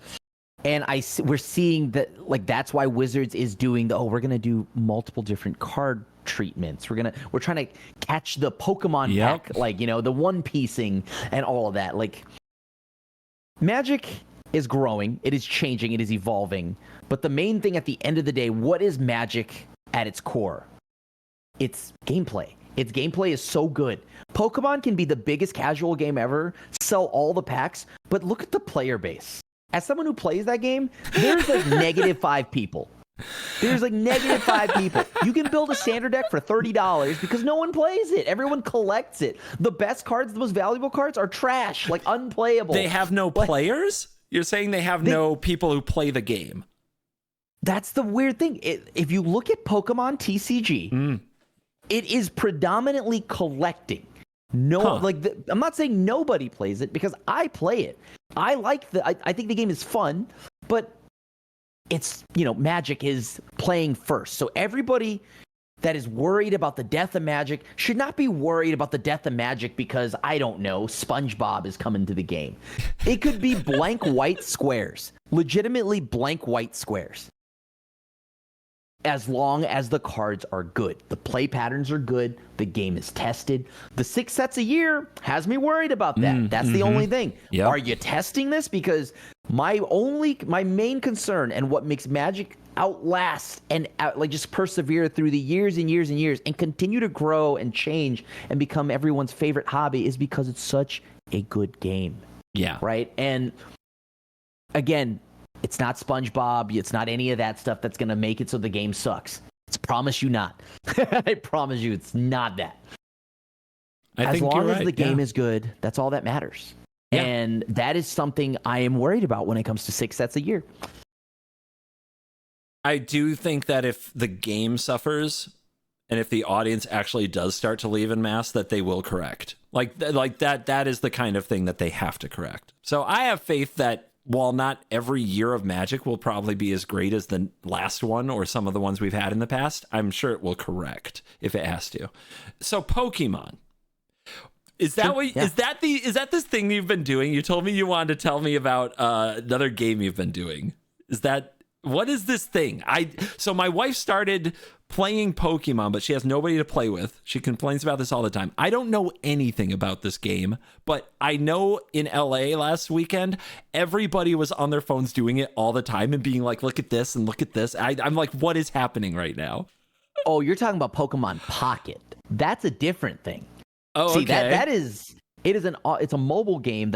And we're seeing that, like, that's why Wizards is doing we're gonna do multiple different card treatments. We're trying to catch the Pokemon pack, like, you know, the one piecing and all of that. Like, Magic is growing, it is changing, it is evolving. But the main thing at the end of the day, what is Magic at its core? It's gameplay. Its gameplay is so good. Pokemon can be the biggest casual game ever, sell all the packs, but look at the player base. As someone who plays that game, there's like -5 people. There's like -5 people. You can build a standard deck for $30 because no one plays it. Everyone collects it. The best cards, the most valuable cards are trash, like unplayable. They have no players? You're saying they have no people who play the game. That's the weird thing. If you look at Pokemon TCG, it is predominantly collecting. I'm not saying nobody plays it because I play it. I think the game is fun, but it's, Magic is playing first. So everybody that is worried about the death of Magic should not be worried about the death of Magic because, I don't know, SpongeBob is coming to the game. It could be blank white squares, legitimately blank white squares. As long as the cards are good. The play patterns are good. The game is tested. The 6 sets a year has me worried about that. That's the only thing. Yep. Are you testing this? Because my main concern and what makes Magic outlast and just persevere through the years and years and years and continue to grow and change and become everyone's favorite hobby is because it's such a good game. Yeah. Right? And again, it's not SpongeBob. It's not any of that stuff that's going to make it so the game sucks. I promise you not. I promise you it's not that. As long as the game is good, that's all that matters. Yeah. And that is something I am worried about when it comes to 6 sets a year. I do think that if the game suffers and if the audience actually does start to leave en masse, that they will correct. Like that is the kind of thing that they have to correct. So I have faith that while not every year of Magic will probably be as great as the last one or some of the ones we've had in the past, I'm sure it will correct if it has to. So Pokemon. Is that is that this thing you've been doing? You told me you wanted to tell me about another game you've been doing. What is this thing? So my wife started playing Pokemon, but she has nobody to play with. She complains about this all the time. I don't know anything about this game, but I know in LA last weekend, everybody was on their phones doing it all the time and being like, look at this and look at this. I'm like, what is happening right now? Oh, you're talking about Pokemon Pocket. That's a different thing. Oh, see, okay. it's a mobile game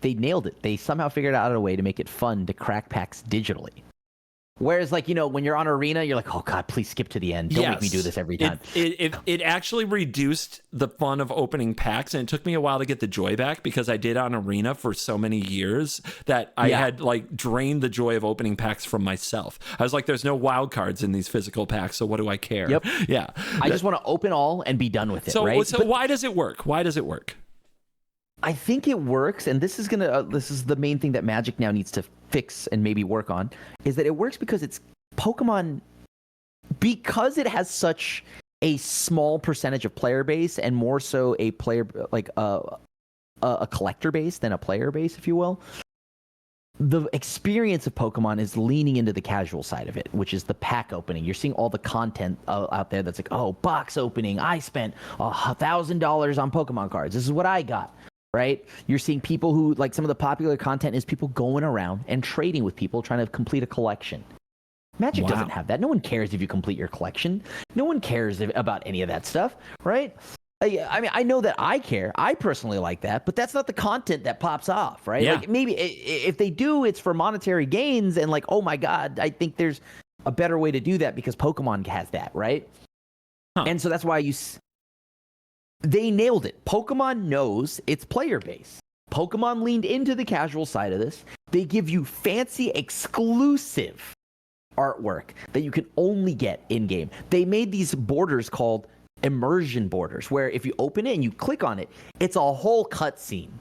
they nailed it. They somehow figured out a way to make it fun to crack packs digitally. Whereas, when you're on Arena, you're like, oh, God, please skip to the end. Don't make me do this every time. It actually reduced the fun of opening packs, and it took me a while to get the joy back because I did on Arena for so many years that I had, drained the joy of opening packs from myself. I was like, there's no wild cards in these physical packs, so what do I care? Yep. Yeah. I just want to open all and be done with it, right? So why does it work? Why does it work? I think it works, and this is the main thing that Magic now needs to fix and maybe work on, is that it works because it's Pokemon, because it has such a small percentage of player base and more so a player a collector base than a player base, if you will. The experience of Pokemon is leaning into the casual side of it, which is the pack opening. You're seeing all the content out there that's like, oh, box opening. I spent $1,000 on Pokemon cards. This is what I got. Right? You're seeing people who, some of the popular content is people going around and trading with people trying to complete a collection. Magic doesn't have that. No one cares if you complete your collection. No one cares about any of that stuff, right? I mean, I know that I care. I personally like that, but that's not the content that pops off, right? Yeah. Maybe if they do, it's for monetary gains and oh my God, I think there's a better way to do that because Pokemon has that, right? Huh. And so that's why they nailed it. Pokemon knows its player base. Pokemon leaned into the casual side of this. They give you fancy, exclusive artwork that you can only get in-game. They made these borders called immersion borders, where if you open it and you click on it, it's a whole cutscene.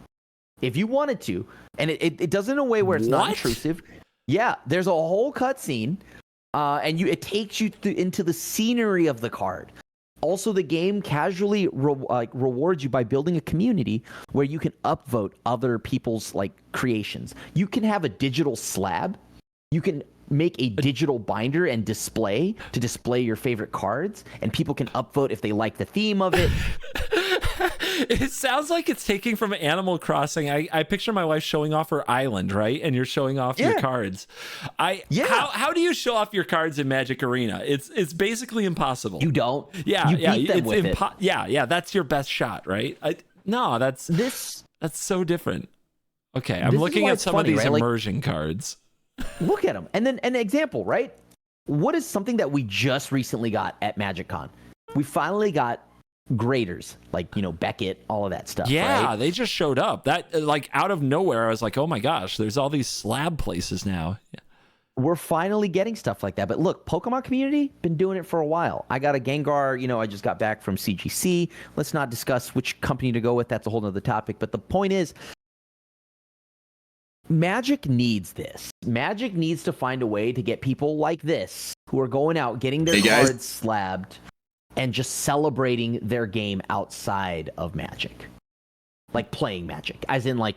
If you wanted to, and it does it in a way where it's not intrusive. Yeah, there's a whole cutscene, and it takes you into the scenery of the card. Also, the game casually rewards you by building a community where you can upvote other people's creations. You can have a digital slab. You can make a digital binder and display your favorite cards, and people can upvote if they like the theme of it. It sounds like it's taking from Animal Crossing. I picture my wife showing off her island, right? And you're showing off your cards. How do you show off your cards in Magic Arena? It's basically impossible. You don't. Yeah, you beat them with it. Yeah, that's your best shot, right? That's so different. Okay, I'm looking at some of these immersion cards. Look at them. And then an example, right? What is something that we just recently got at MagicCon? We finally got graders, like, Beckett, all of that stuff. Yeah, right? They just showed up. That, like, out of nowhere, I was like, oh my gosh, there's all these slab places now. Yeah. We're finally getting stuff like that. But look, Pokemon community, been doing it for a while. I got a Gengar, I just got back from CGC. Let's not discuss which company to go with. That's a whole nother topic. But the point is, Magic needs this. Magic needs to find a way to get people like this, who are going out, getting their cards slabbed, and just celebrating their game outside of Magic. Like playing Magic. As in, like,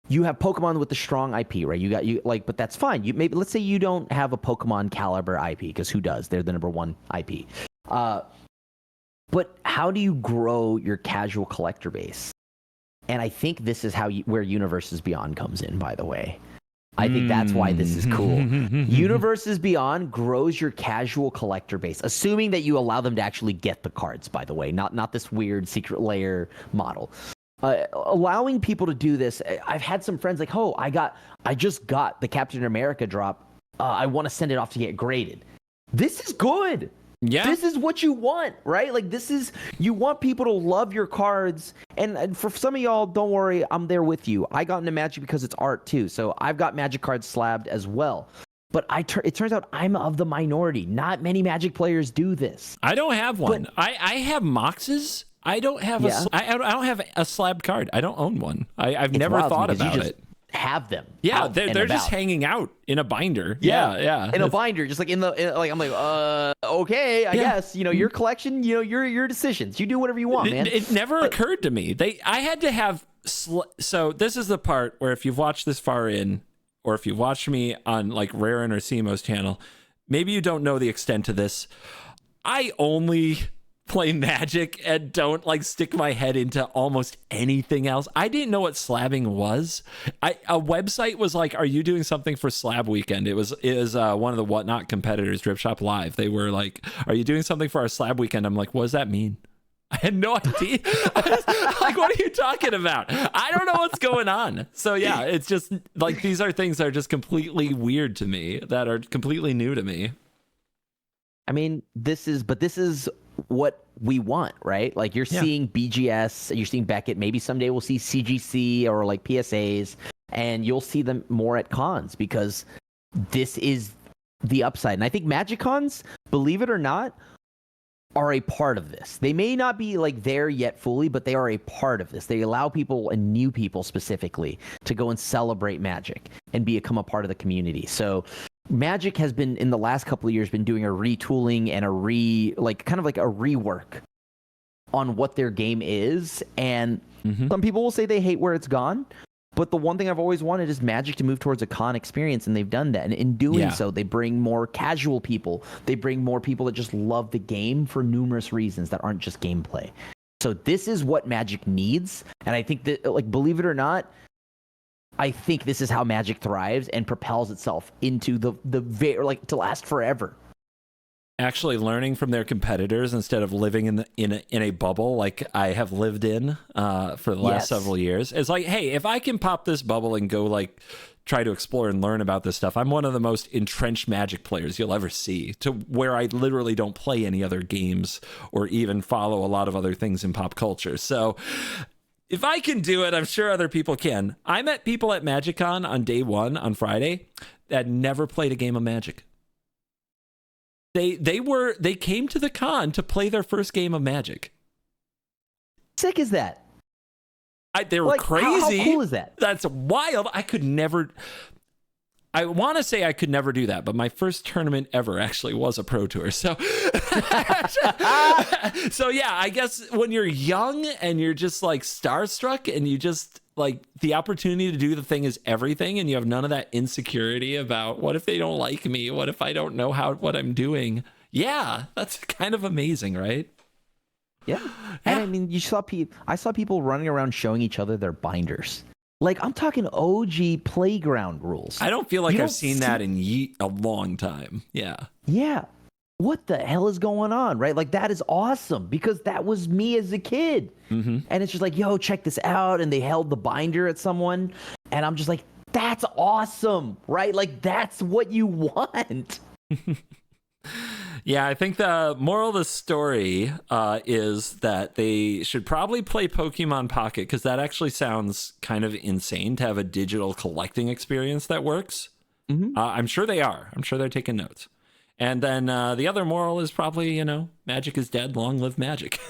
you have Pokemon with the strong IP, right? But that's fine. Let's say you don't have a Pokemon caliber IP, because who does? They're the number one IP. But how do you grow your casual collector base? And I think this is where Universes Beyond comes in, by the way. I think that's why this is cool. Universes Beyond grows your casual collector base, assuming that you allow them to actually get the cards, by the way, not this weird Secret Lair model. Allowing people to do this, I've had some friends like, I just got the Captain America drop. I want to send it off to get graded. This is good. Yeah. This is what you want, right? Like, you want people to love your cards. And for some of y'all, don't worry, I'm there with you. I got into Magic because it's art too. So I've got Magic cards slabbed as well. But it turns out I'm of the minority. Not many Magic players do this. I don't have one. I have Moxes. I don't have I don't have a slabbed card. I don't own one. I've never thought about it. Have them. Yeah, they're just hanging out in a binder. Yeah. In a binder, just like I'm like, okay, I guess, your collection, your decisions. You do whatever you want, man. It never occurred to me. I had to have so this is the part where, if you've watched this far in, or if you've watched me on like Rarin or Simo's channel, maybe you don't know the extent of this. I only play Magic and don't like stick my head into almost anything else. I didn't know what slabbing was. A website was like, "Are you doing something for Slab Weekend?" It was one of the Whatnot competitors, Drip Shop Live. They were like, "Are you doing something for our Slab Weekend?" I'm like, "What does that mean?" I had no idea. Like, what are you talking about? I don't know what's going on. So yeah, it's just like, these are things that are just completely weird to me, that are completely new to me. I mean, this is what we want, right? Like, you're seeing BGS, you're seeing Beckett, maybe someday we'll see CGC or like PSAs, and you'll see them more at cons, because this is the upside. And I think Magic cons, believe it or not, are a part of this. They may not be like there yet fully, but they are a part of this. They allow people, and new people specifically, to go and celebrate Magic and become a part of the community. So Magic has been, in the last couple of years, been doing a retooling and kind of like a rework on what their game is. And some people will say they hate where it's gone, but the one thing I've always wanted is Magic to move towards a con experience, and they've done that. And in doing so, they bring more casual people. They bring more people that just love the game for numerous reasons that aren't just gameplay. So this is what Magic needs. And I think that, like, believe it or not, I think this is how Magic thrives and propels itself into to last forever. Actually learning from their competitors instead of living in a bubble like I have lived in for the last several years. It's like, hey, if I can pop this bubble and go like try to explore and learn about this stuff, I'm one of the most entrenched Magic players you'll ever see, to where I literally don't play any other games or even follow a lot of other things in pop culture. So if I can do it, I'm sure other people can. I met people at MagicCon on day one on Friday that never played a game of Magic. They came to the con to play their first game of Magic. Sick is that? They were crazy. How cool is that? That's wild. I want to say I could never do that, but my first tournament ever actually was a pro tour. So, so yeah, I guess when you're young and you're just like starstruck and you just like the opportunity to do the thing is everything, and you have none of that insecurity about what if they don't like me? What if I don't know what I'm doing? Yeah, that's kind of amazing, right? Yeah. And I mean, I saw people running around showing each other their binders. Like, I'm talking OG playground rules. I don't feel like You I've don't seen that in a long time. Yeah. Yeah. What the hell is going on, right? Like, that is awesome because that was me as a kid. Mm-hmm. And it's just like, yo, check this out. And they held the binder at someone. And I'm just like, that's awesome, right? Like, that's what you want. Yeah, I think the moral of the story is that they should probably play Pokemon Pocket because that actually sounds kind of insane to have a digital collecting experience that works. Mm-hmm. I'm sure they are. I'm sure they're taking notes. And then the other moral is probably, magic is dead. Long live magic.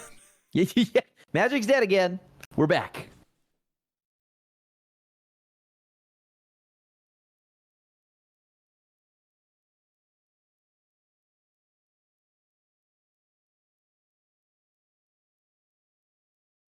Yeah. Magic's dead again. We're back.